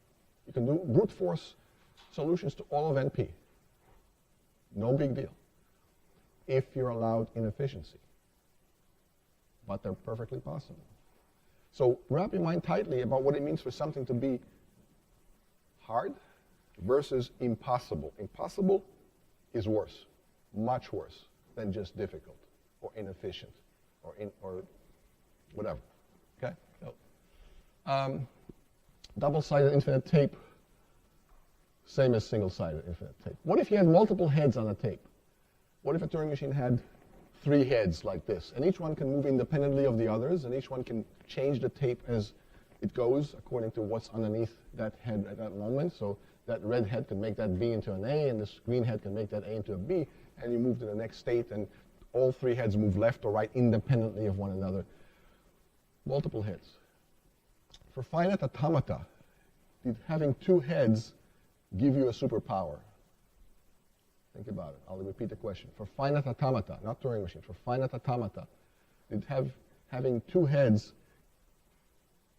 You can do brute force solutions to all of NP. No big deal. If you're allowed inefficiency. But they're perfectly possible. So wrap your mind tightly about what it means for something to be hard versus impossible. Impossible is worse, much worse than just difficult or inefficient or whatever. Okay? So, double-sided infinite tape, same as single-sided infinite tape. What if you had multiple heads on a tape? What if a Turing machine had 3 heads like this, and each one can move independently of the others, and each one can change the tape as it goes according to what's underneath that head at that moment. So that red head can make that B into an A, and this green head can make that A into a B, and you move to the next state, and all 3 heads move left or right independently of one another. Multiple heads. For finite automata, did having 2 heads give you a superpower? Think about it. I'll repeat the question. For finite automata, not Turing machines, for finite automata, did having 2 heads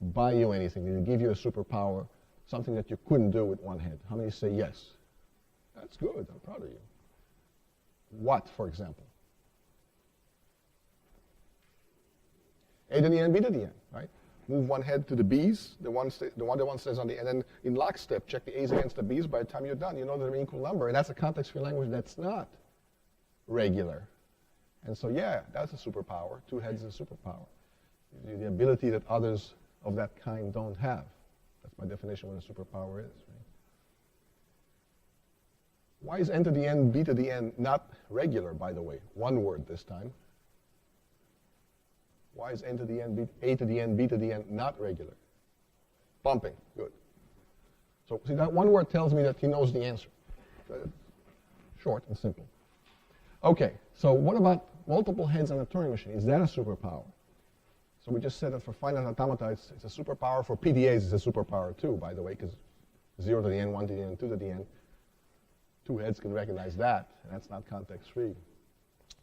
buy you anything? Did it give you a superpower, something that you couldn't do with 1 head? How many say yes? That's good. I'm proud of you. What, for example? A to the n, B to the n, right? Move 1 head to the B's, the one that one says on the, and then in lockstep, check the A's against the B's. By the time you're done, you know they're an equal number, and that's a context-free language that's not regular. And so, yeah, that's a superpower. 2 heads is a superpower. The ability that others of that kind don't have. That's by definition what a superpower is, right? Why is n to the n, b to the n not regular, by the way? 1 word this time. Why is n to the n, a to the n, b to the n not regular? Bumping, good. So see, that 1 word tells me that he knows the answer. Short and simple. Okay, so what about multiple heads on a Turing machine? Is that a superpower? So we just said that for finite automata, it's a superpower. For PDAs, it's a superpower too, by the way, because 0 to the n, 1 to the n, 2 to the n. 2 heads can recognize that, and that's not context-free.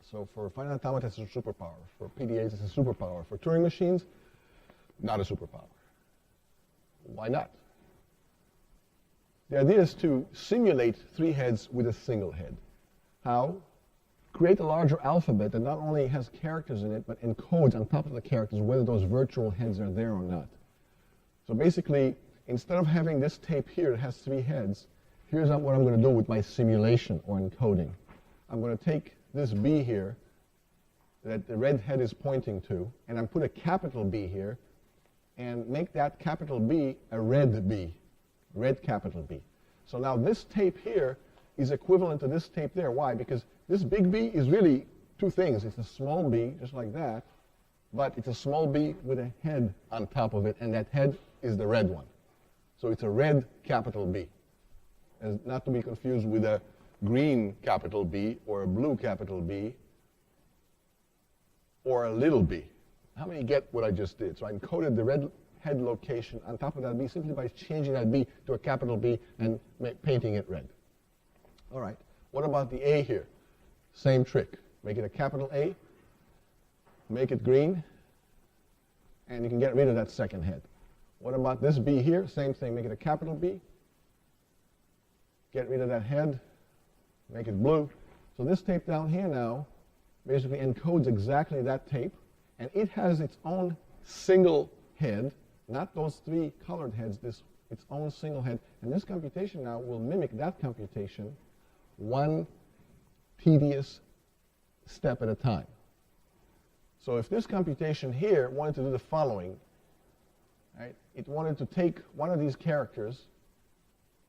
So for finite automata, it's a superpower. For PDAs, it's a superpower. For Turing machines, not a superpower. Why not? The idea is to simulate 3 heads with a single head. How? Create a larger alphabet that not only has characters in it, but encodes on top of the characters whether those virtual heads are there or not. So basically, instead of having this tape here that has 3 heads, here's what I'm going to do with my simulation or encoding. I'm going to take this B here that the red head is pointing to, and I put a capital B here, and make that capital B a red B, red capital B. So now this tape here is equivalent to this tape there. Why? Because this big B is really 2 things. It's a small b, just like that, but it's a small b with a head on top of it, and that head is the red one. So it's a red capital B, as not to be confused with a green capital B or a blue capital B or a little b. How many get what I just did? So I encoded the red head location on top of that B simply by changing that B to a capital B and painting it red. All right. What about the A here? Same trick. Make it a capital A, make it green, and you can get rid of that second head. What about this B here? Same thing. Make it a capital B, get rid of that head, make it blue. So this tape down here now basically encodes exactly that tape, and it has its own single head, not those 3 colored heads, this its own single head. And this computation now will mimic that computation one tedious step at a time. So if this computation here wanted to do the following, right, it wanted to take one of these characters,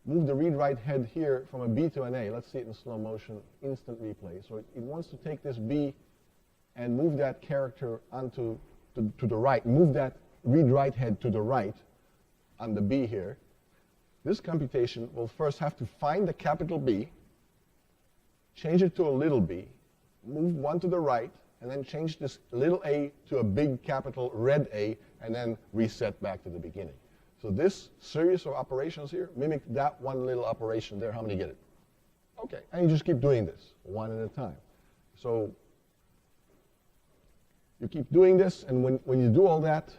move the read-write head here from a B to an A. Let's see it in slow motion, instant replay. So it wants to take this B and move that character onto to the right, move that read-write head to the right on the B here. This computation will first have to find the capital B, change it to a little b, move one to the right, and then change this little a to a big capital red A, and then reset back to the beginning. So this series of operations here mimic that one little operation there. How many get it? Okay, and you just keep doing this one at a time. So you keep doing this, and when you do all that,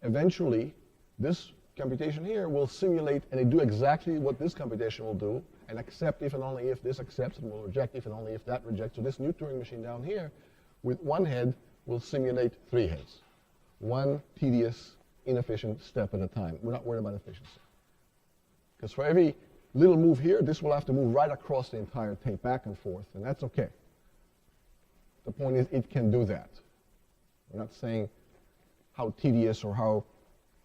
eventually this computation here will simulate and it do exactly what this computation will do, and accept if and only if this accepts, and will reject if and only if that rejects. So this new Turing machine down here with one head will simulate three heads. One tedious, inefficient step at a time. We're not worried about efficiency. Because for every little move here, this will have to move right across the entire tape back and forth, and that's okay. The point is it can do that. We're not saying how tedious or how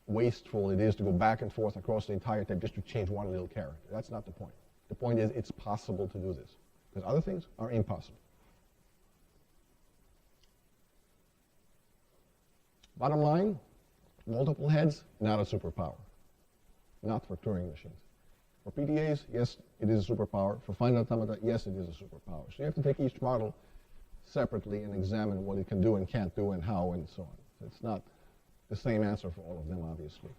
wasteful it is to go back and forth across the entire tape just to change one little character. That's not the point. The point is it's possible to do this, because other things are impossible. Bottom line, multiple heads, not a superpower. Not for Turing machines. For PDAs, yes, it is a superpower. For finite automata, yes, it is a superpower. So you have to take each model separately and examine what it can do and can't do and how and so on. So it's not the same answer for all of them, obviously.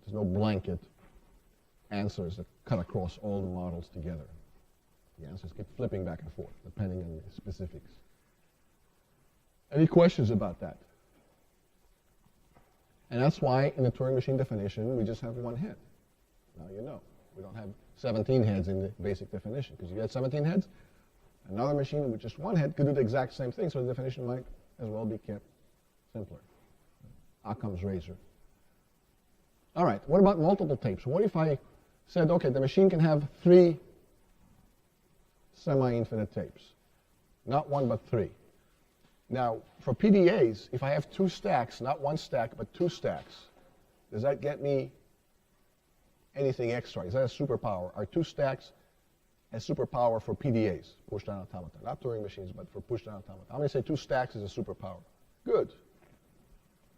There's no blanket answers that cut across all the models together. The answers keep flipping back and forth, depending on the specifics. Any questions about that? And that's why in the Turing machine definition, we just have one head. Now you know. We don't have 17 heads in the basic definition, because if you had 17 heads, another machine with just one head could do the exact same thing, so the definition might as well be kept simpler. Occam's razor. All right, what about multiple tapes? What if I said, okay, the machine can have 3 semi-infinite tapes. Not one, but 3. Now, for PDAs, if I have 2 stacks, not 1 stack, but 2 stacks, does that get me anything extra? Is that a superpower? Are 2 stacks a superpower for PDAs, push-down automata? Not Turing machines, but for push-down automata. I'm going to say 2 stacks is a superpower. Good.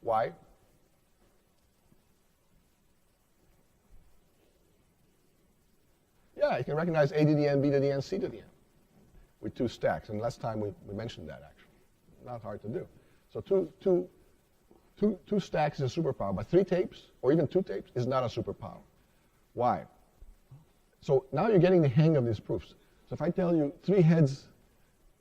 Why? Yeah, you can recognize A to the N, B to the N, C to the N with 2 stacks. And last time we mentioned that, actually. Not hard to do. So two stacks is a superpower, but 3 tapes, or even 2 tapes, is not a superpower. Why? So now you're getting the hang of these proofs. So if I tell you 3 heads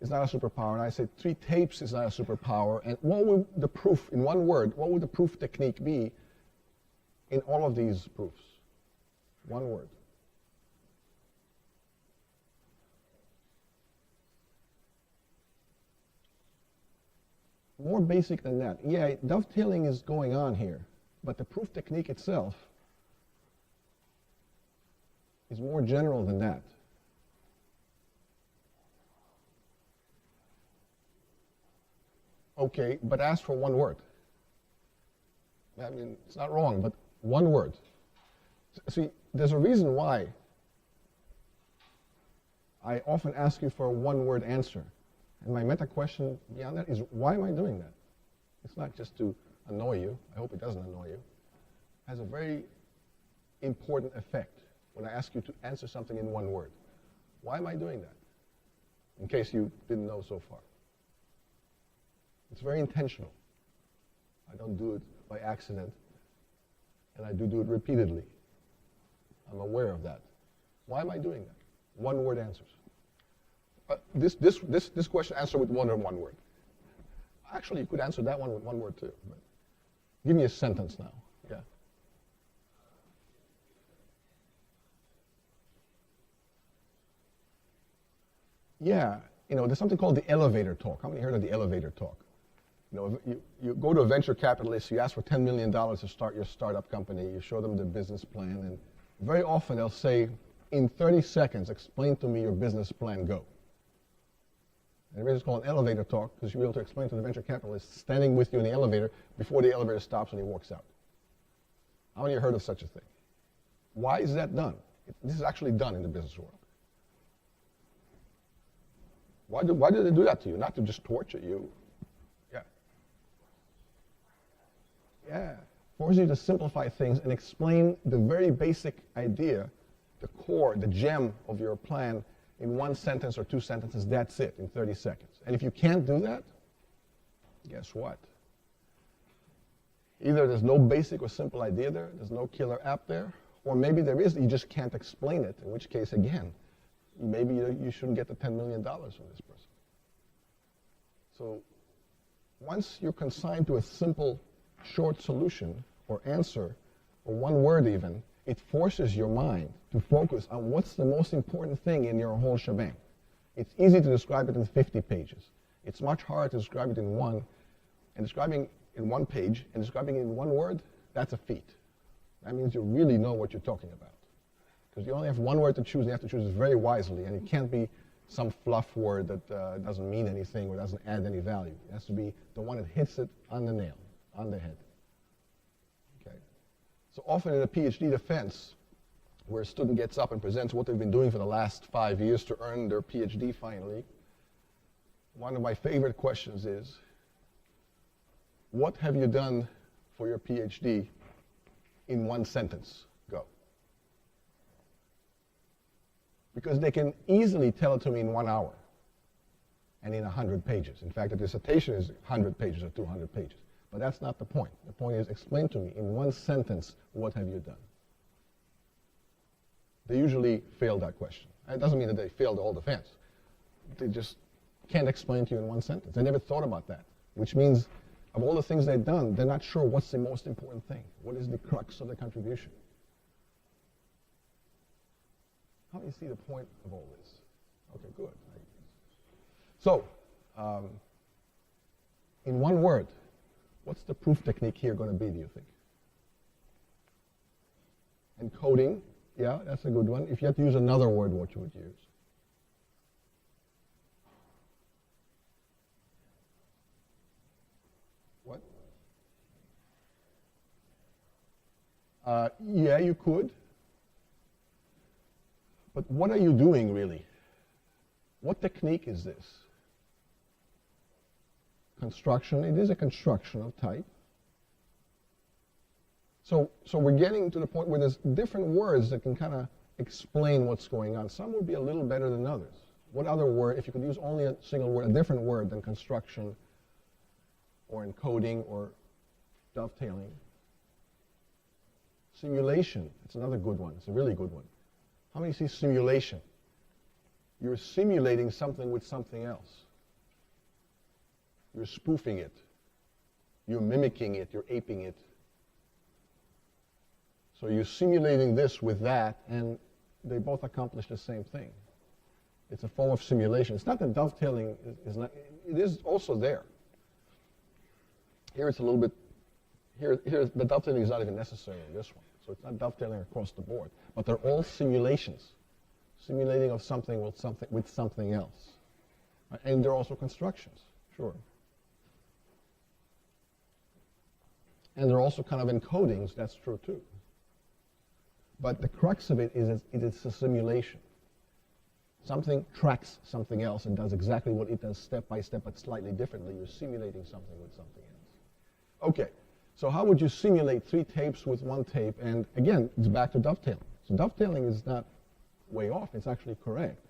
is not a superpower, and I say 3 tapes is not a superpower, and what would the proof, in one word, what would the proof technique be in all of these proofs? One word. More basic than that. Yeah, dovetailing is going on here, but the proof technique itself is more general than that. Okay, but ask for one word. I mean, it's not wrong, but one word. See, there's a reason why I often ask you for a one-word answer. And my meta question beyond that is, why am I doing that? It's not just to annoy you. I hope it doesn't annoy you. It has a very important effect when I ask you to answer something in one word. Why am I doing that? In case you didn't know so far. It's very intentional. I don't do it by accident, and I do it repeatedly. I'm aware of that. Why am I doing that? One-word answers. This question, answer with one word. Actually, you could answer that one with one word too. But give me a sentence now. Yeah. Yeah. You know, there's something called the elevator talk. How many heard of the elevator talk? You know, you go to a venture capitalist, you ask for $10 million to start your startup company, you show them the business plan, and very often they'll say, in 30 seconds, explain to me your business plan, go. And it's called an elevator talk because you'll be able to explain to the venture capitalist standing with you in the elevator before the elevator stops and he walks out. How many of you heard of such a thing? Why is that done? This is actually done in the business world. Why do they do that to you? Not to just torture you. Yeah. Yeah. Force you to simplify things and explain the very basic idea, the core, the gem of your plan in one sentence or two sentences. That's it, in 30 seconds. And if you can't do that, guess what? Either there's no basic or simple idea there's no killer app there, or maybe there is, you just can't explain it, in which case, again, maybe you shouldn't get the $10 million from this person. So once you're consigned to a simple, short solution or answer, or one word even, it forces your mind to focus on what's the most important thing in your whole shebang. It's easy to describe it in 50 pages. It's much harder to describe it in one, and describing in one page and describing it in one word, that's a feat. That means you really know what you're talking about. Because you only have one word to choose, and you have to choose it very wisely, and it can't be some fluff word that doesn't mean anything or doesn't add any value. It has to be the one that hits it on the nail, on the head. Okay. So often in a PhD defense, where a student gets up and presents what they've been doing for the last 5 years to earn their PhD finally, one of my favorite questions is, what have you done for your PhD in one sentence? Go. Because they can easily tell it to me in 1 hour and in 100 pages. In fact, the dissertation is 100 pages or 200 pages. But that's not the point. The point is, explain to me in one sentence, what have you done? They usually fail that question. It doesn't mean that they failed the whole defense. They just can't explain to you in one sentence. They never thought about that, which means of all the things they've done, they're not sure what's the most important thing. What is the crux of the contribution? How do you see the point of all this? Okay, good. So, in one word, what's the proof technique here going to be, do you think? Encoding, yeah, that's a good one. If you had to use another word, what you would use? What? Yeah, you could. But what are you doing, really? What technique is this? Construction. It is a construction of type. So we're getting to the point where there's different words that can kind of explain what's going on. Some would be a little better than others. What other word, if you could use only a single word, a different word than construction or encoding or dovetailing? Simulation. It's another good one. It's a really good one. How many see simulation? You're simulating something with something else. You're spoofing it. You're mimicking it. You're aping it. So you're simulating this with that, and they both accomplish the same thing. It's a form of simulation. It's not that dovetailing is not, it is also there. Here it's a little bit, here the dovetailing is not even necessary in this one. So it's not dovetailing across the board. But they're all simulations. Simulating of something with something else. Right? And they're also constructions, sure. And they're also kind of encodings, that's true too. But the crux of it is it's a simulation. Something tracks something else and does exactly what it does step by step, but slightly differently. You're simulating something with something else. Okay, so how would you simulate 3 tapes with 1 tape? And again, it's back to dovetailing. So dovetailing is not way off, it's actually correct.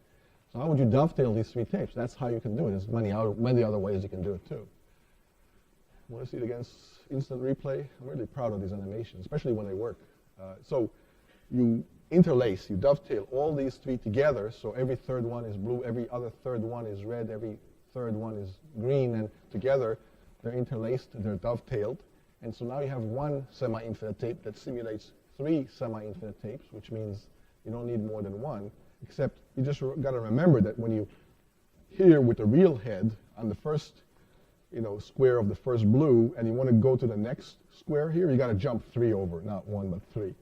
So how would you dovetail these 3 tapes? That's how you can do it. There's many other ways you can do it too. Want to see it against instant replay? I'm really proud of these animations, especially when they work. So you interlace, you dovetail all these 3 together, so every third one is blue, every other third one is red, every third one is green, and together they're interlaced, they're dovetailed. And so now you have 1 semi-infinite tape that simulates 3 semi-infinite tapes, which means you don't need more than 1, except you just got to remember that when you here with the real head on the first square of the first blue, and you want to go to the next square here, you got to jump 3 over, not 1, but 3.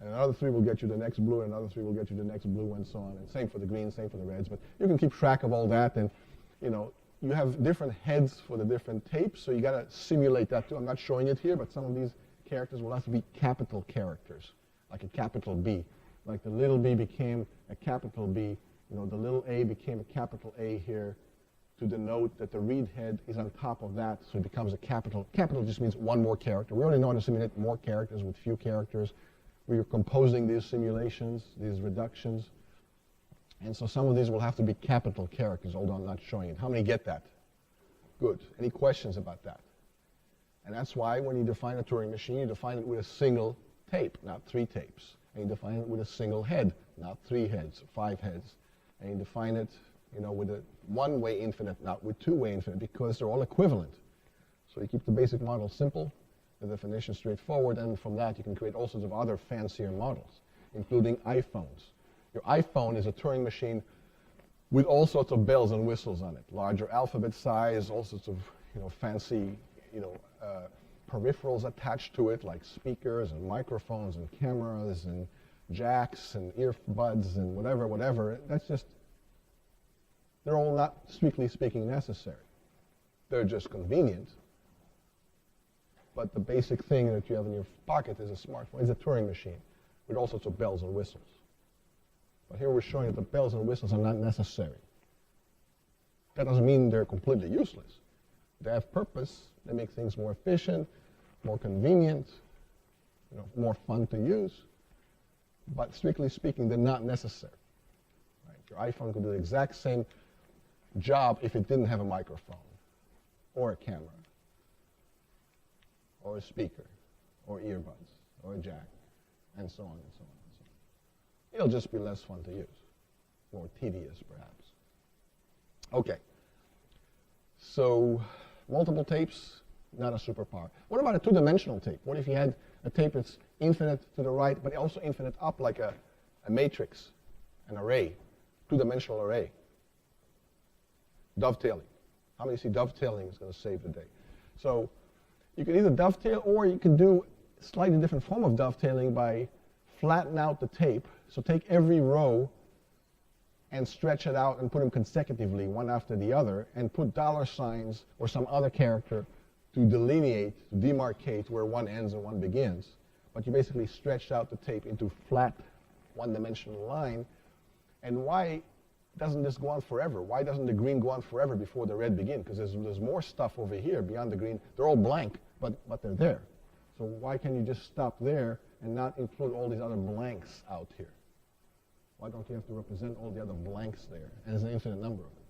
And another 3 will get you the next blue, and another 3 will get you the next blue, and so on. And same for the greens, same for the reds. But you can keep track of all that, and you have different heads for the different tapes, so you got to simulate that too. I'm not showing it here, but some of these characters will have to be capital characters, like a capital B. Like the little b became a capital B, the little a became a capital A here to denote that the read head is on top of that, so it becomes a capital. Capital just means one more character. We already know how to simulate more characters with few characters. We are composing these simulations, these reductions. And so some of these will have to be capital characters, although I'm not showing it. How many get that? Good. Any questions about that? And that's why when you define a Turing machine, you define it with a single tape, not 3 tapes. And you define it with a single head, not 3 heads, 5 heads. And you define it, with a one-way infinite, not with two-way infinite, because they're all equivalent. So you keep the basic model simple, the definition straightforward, and from that you can create all sorts of other fancier models, including iPhones. Your iPhone is a Turing machine with all sorts of bells and whistles on it. Larger alphabet size, all sorts of fancy peripherals attached to it, like speakers and microphones and cameras and jacks and earbuds and whatever. They're all not strictly speaking necessary. They're just convenient. But the basic thing that you have in your pocket is a smartphone. It's a Turing machine with all sorts of bells and whistles. But here we're showing that the bells and whistles are not necessary. That doesn't mean they're completely useless. They have purpose. They make things more efficient, more convenient, more fun to use. But strictly speaking, they're not necessary. Right? Your iPhone could do the exact same job if it didn't have a microphone, or a camera, or a speaker, or earbuds, or a jack, and so on and so on. It'll just be less fun to use, more tedious perhaps. Okay, so multiple tapes, not a superpower. What about a two-dimensional tape? What if you had a tape that's infinite to the right, but also infinite up, like a matrix, an array, two-dimensional array? Dovetailing. How many see dovetailing is going to save the day? So you can either dovetail, or you can do a slightly different form of dovetailing by flatten out the tape. So take every row and stretch it out and put them consecutively, one after the other, and put dollar signs or some other character to delineate, to demarcate where one ends and one begins. But you basically stretched out the tape into flat, one-dimensional line. And why doesn't this go on forever? Why doesn't the green go on forever before the red begins? Because there's more stuff over here beyond the green. They're all blank, but they're there. So why can't you just stop there and not include all these other blanks out here? Why don't you have to represent all the other blanks there? And there's an infinite number of them.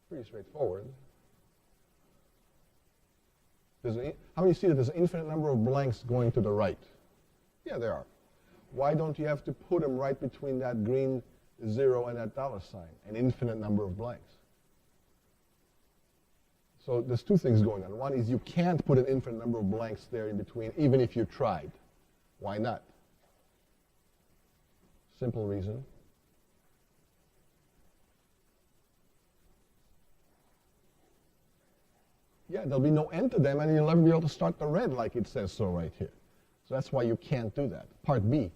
Pretty straightforward. How many see that there's an infinite number of blanks going to the right? Yeah, there are. Why don't you have to put them right between that green 0 and that dollar sign? An infinite number of blanks. So there's two things going on. One is you can't put an infinite number of blanks there in between, even if you tried. Why not? Simple reason. Yeah, there'll be no end to them, and you'll never be able to start the red like it says so right here. So that's why you can't do that. Part B,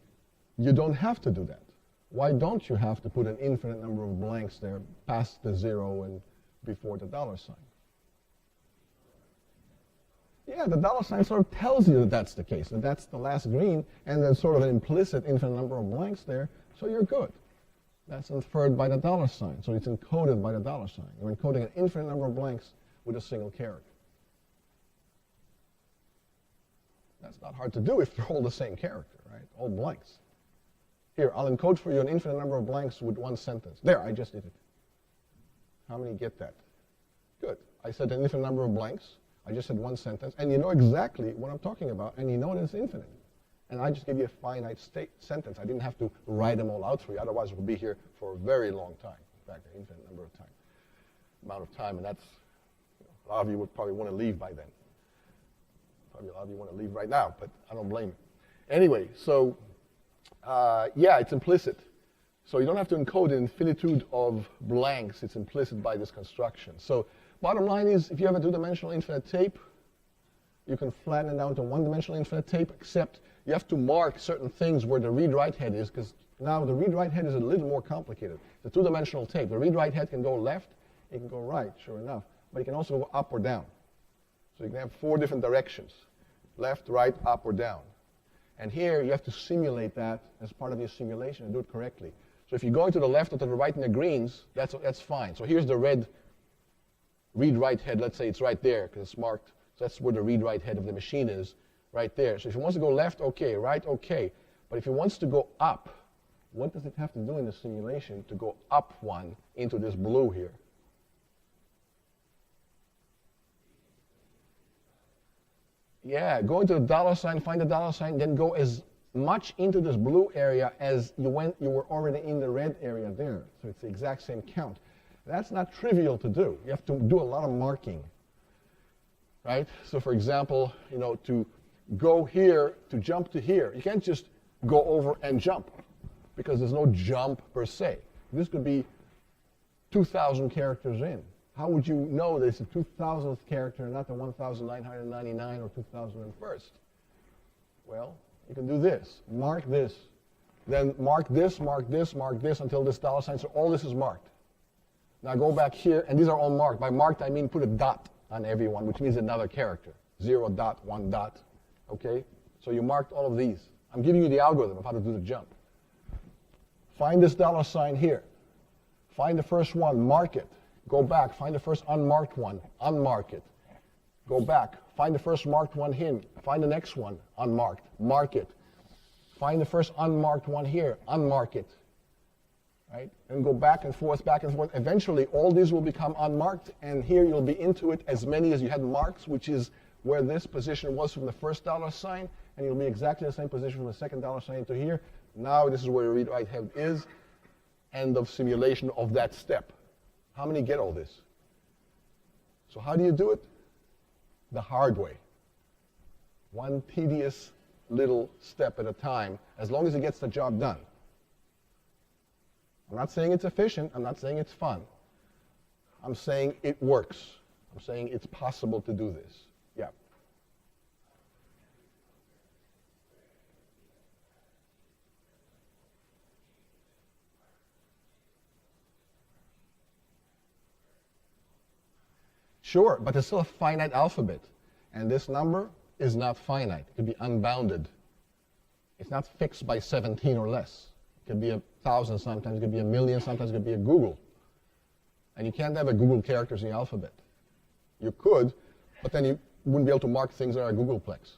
you don't have to do that. Why don't you have to put an infinite number of blanks there past the 0 and before the dollar sign? Yeah, the dollar sign sort of tells you that that's the case, that that's the last green, and there's sort of an implicit infinite number of blanks there, so you're good. That's inferred by the dollar sign, so it's encoded by the dollar sign. You're encoding an infinite number of blanks with a single character. That's not hard to do if they're all the same character, right? All blanks. Here, I'll encode for you an infinite number of blanks with one sentence. There, I just did it. How many get that? Good. I said an infinite number of blanks. I just said one sentence, and you know exactly what I'm talking about, and you know that it's infinite. And I just gave you a finite sentence. I didn't have to write them all out for you, otherwise we'll be here for a very long time. In fact, an infinite amount of time, and that's, a lot of you would probably want to leave by then. Probably a lot of you want to leave right now, but I don't blame you. Anyway, so yeah, it's implicit. So you don't have to encode an infinitude of blanks. It's implicit by this construction. So bottom line is, if you have a two-dimensional infinite tape, you can flatten it down to one-dimensional infinite tape, except you have to mark certain things where the read-write head is, because now the read-write head is a little more complicated. The two-dimensional tape, the read-write head can go left, it can go right, sure enough, but it can also go up or down. So you can have 4 different directions, left, right, up, or down. And here you have to simulate that as part of your simulation and do it correctly. So if you're going to the left or to the right in the greens, that's fine. So here's the red read-write head. Let's say it's right there because it's marked. So that's where the read-write head of the machine is, right there. So if it wants to go left, okay, right, okay. But if it wants to go up, what does it have to do in the simulation to go up one into this blue here? Yeah, go into the dollar sign, find the dollar sign, then go as much into this blue area as you were already in the red area there. So it's the exact same count. That's not trivial to do. You have to do a lot of marking, right? So for example, to go here, to jump to here, you can't just go over and jump because there's no jump per se. This could be 2,000 characters in. How would you know that it's the 2,000th character and not the 1,999 or 2,001st? Well, you can do this. Mark this. Then mark this, mark this, mark this until this dollar sign. So all this is marked. Now go back here, and these are all marked. By marked, I mean put a dot on every one, which means another character. 0 dot, 1 dot. Okay? So you marked all of these. I'm giving you the algorithm of how to do the jump. Find this dollar sign here. Find the first one, mark it. Go back, find the first unmarked one, unmark it. Go back, find the first marked one here, find the next one, unmarked, mark it. Find the first unmarked one here, unmark it. Right? And go back and forth, back and forth. Eventually, all these will become unmarked, and here you'll be into it as many as you had marks, which is where this position was from the first dollar sign, and you'll be exactly the same position from the second dollar sign to here. Now this is where your read-write head is. End of simulation of that step. How many get all this? So how do you do it? The hard way. One tedious little step at a time, as long as it gets the job done. I'm not saying it's efficient. I'm not saying it's fun. I'm saying it works. I'm saying it's possible to do this. Yeah. Sure, but it's still a finite alphabet. And this number is not finite. It could be unbounded. It's not fixed by 17 or less. It could be 1,000 sometimes, it could be 1,000,000, sometimes it could be a Google. And you can't have a Google characters in the alphabet. You could, but then you wouldn't be able to mark things that are a Googleplex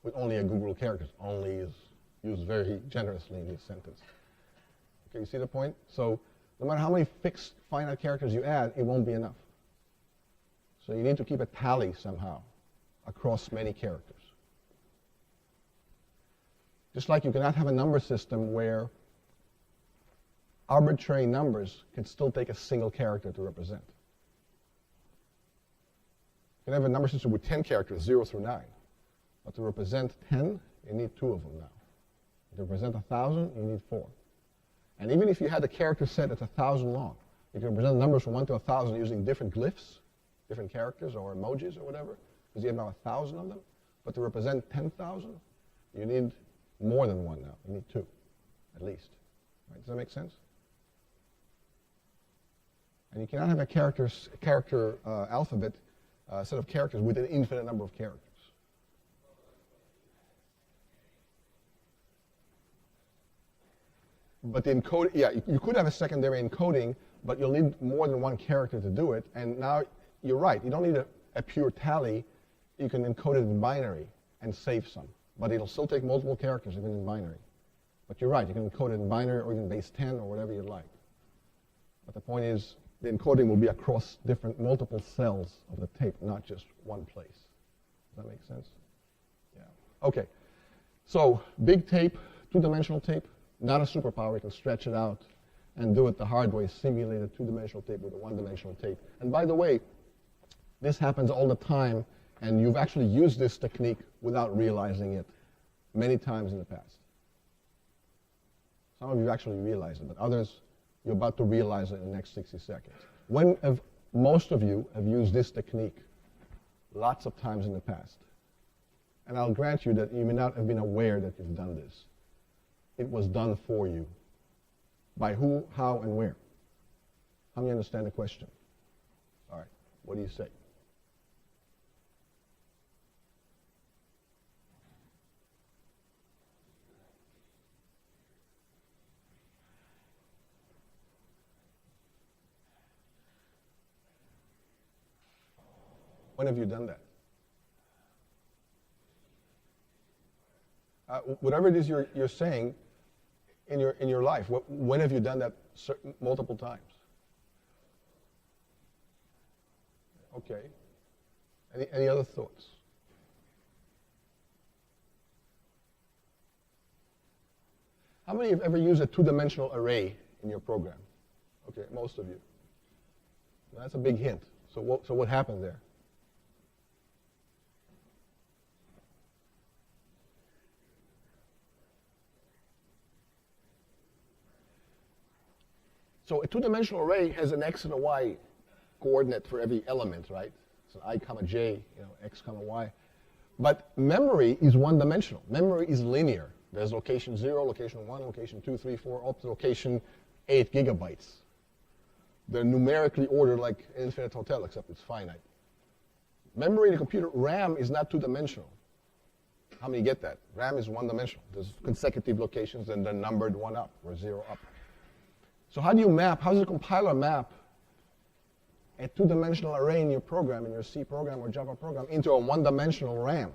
with only a Google characters. Only is used very generously in this sentence. Okay, you see the point? So no matter how many fixed finite characters you add, it won't be enough. So you need to keep a tally somehow across many characters. Just like you cannot have a number system where arbitrary numbers can still take a single character to represent. You can have a number system with 10 characters, 0 through 9. But to represent 10, you need 2 of them now. To represent 1,000, you need 4. And even if you had a character set that's 1,000 long, you can represent numbers from 1 to 1,000 using different glyphs, different characters or emojis or whatever, because you have now 1,000 of them. But to represent 10,000, you need more than 1 now. You need 2, at least. Right? Does that make sense? And you cannot have a character alphabet set of characters with an infinite number of characters. But the encode, yeah, you could have a secondary encoding, but you'll need more than 1 character to do it. And now you're right. You don't need a pure tally. You can encode it in binary and save some. But it'll still take multiple characters even in binary. But you're right. You can encode it in binary or even base 10 or whatever you'd like. But the point is, the encoding will be across multiple cells of the tape, not just one place. Does that make sense? Yeah. Okay. So big tape, 2-dimensional tape, not a superpower. You can stretch it out and do it the hard way, simulate a 2-dimensional tape with a 1-dimensional tape. And by the way, this happens all the time, and you've actually used this technique without realizing it many times in the past. Some of you actually realize it, but others, you're about to realize it in the next 60 seconds. When have most of you have used this technique? Lots of times in the past. And I'll grant you that you may not have been aware that you've done this. It was done for you. By who, how, and where? How many understand the question? All right, what do you say? When have you done that? Whatever it is you're saying in your life, when have you done that multiple times? Okay. Any other thoughts? How many have ever used a two-dimensional array in your program? Okay, most of you. That's a big hint. So what happened there? So a two-dimensional array has an x and a y coordinate for every element, right? So I comma j, x comma y. But memory is one-dimensional. Memory is linear. There's location 0, location 1, location 2, 3, 4, up to location 8 gigabytes. They're numerically ordered like an infinite hotel, except it's finite. Memory in a computer, RAM is not two-dimensional. How many get that? RAM is one-dimensional. There's consecutive locations, and they're numbered 1 up or 0 up. So how do you map, how does a compiler map a two-dimensional array in your program, in your C program or Java program, into a one-dimensional RAM?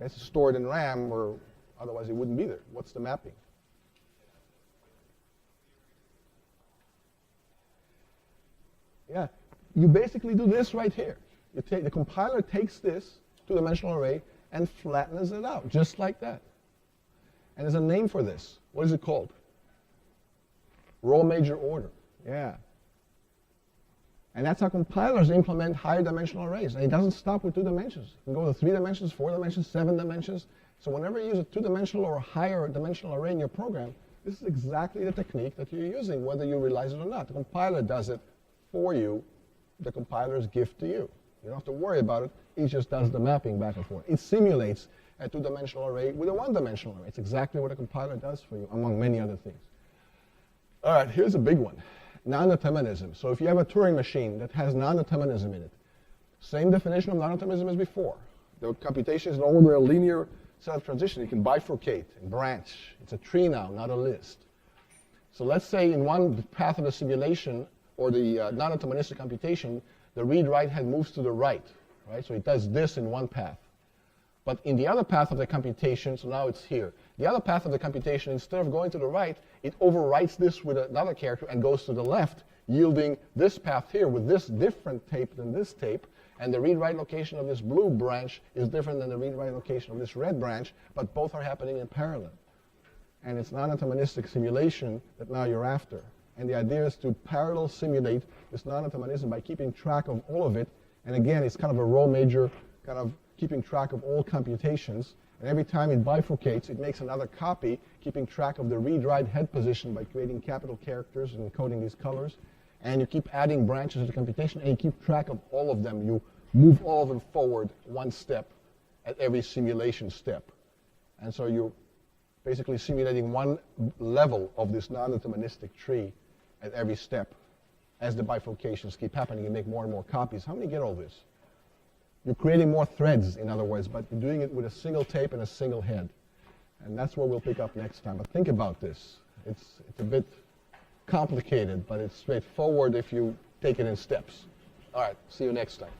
It's stored in RAM, or otherwise it wouldn't be there. What's the mapping? Yeah, you basically do this right here. The compiler takes this two-dimensional array and flattens it out, just like that. And there's a name for this. What is it called? Row major order. Yeah. And that's how compilers implement higher dimensional arrays. And it doesn't stop with 2 dimensions. You can go to 3 dimensions, 4 dimensions, 7 dimensions. So whenever you use a 2-dimensional or higher dimensional array in your program, this is exactly the technique that you're using, whether you realize it or not. The compiler does it for you. The compiler's gift to you. You don't have to worry about it. It just does the mapping back and forth. It simulates a 2-dimensional array with a 1-dimensional array. It's exactly what a compiler does for you, among many other things. All right, here's a big one. Non-determinism. So if you have a Turing machine that has non-determinism in it, same definition of non-determinism as before. The computation is no longer a linear set of transitions. You can bifurcate and branch. It's a tree now, not a list. So let's say in one path of the simulation, or the non-deterministic computation, the read-write head moves to the right, right? So it does this in one path. But in the other path of the computation, so now it's here. The other path of the computation, instead of going to the right, it overwrites this with another character and goes to the left, yielding this path here with this different tape than this tape. And the read-write location of this blue branch is different than the read-write location of this red branch, but both are happening in parallel. And it's non-deterministic simulation that now you're after. And the idea is to parallel simulate this non-determinism by keeping track of all of it. And again, it's kind of a row major, kind of keeping track of all computations. And every time it bifurcates, it makes another copy, keeping track of the read-write head position by creating capital characters and encoding these colors. And you keep adding branches to the computation, and you keep track of all of them. You move all of them forward one step at every simulation step. And so you're basically simulating one level of this non-deterministic tree at every step. As the bifurcations keep happening, you make more and more copies. How many get all this? You're creating more threads, in other words, but you're doing it with a single tape and a single head. And that's what we'll pick up next time. But think about this. It's a bit complicated, but it's straightforward if you take it in steps. All right, see you next time.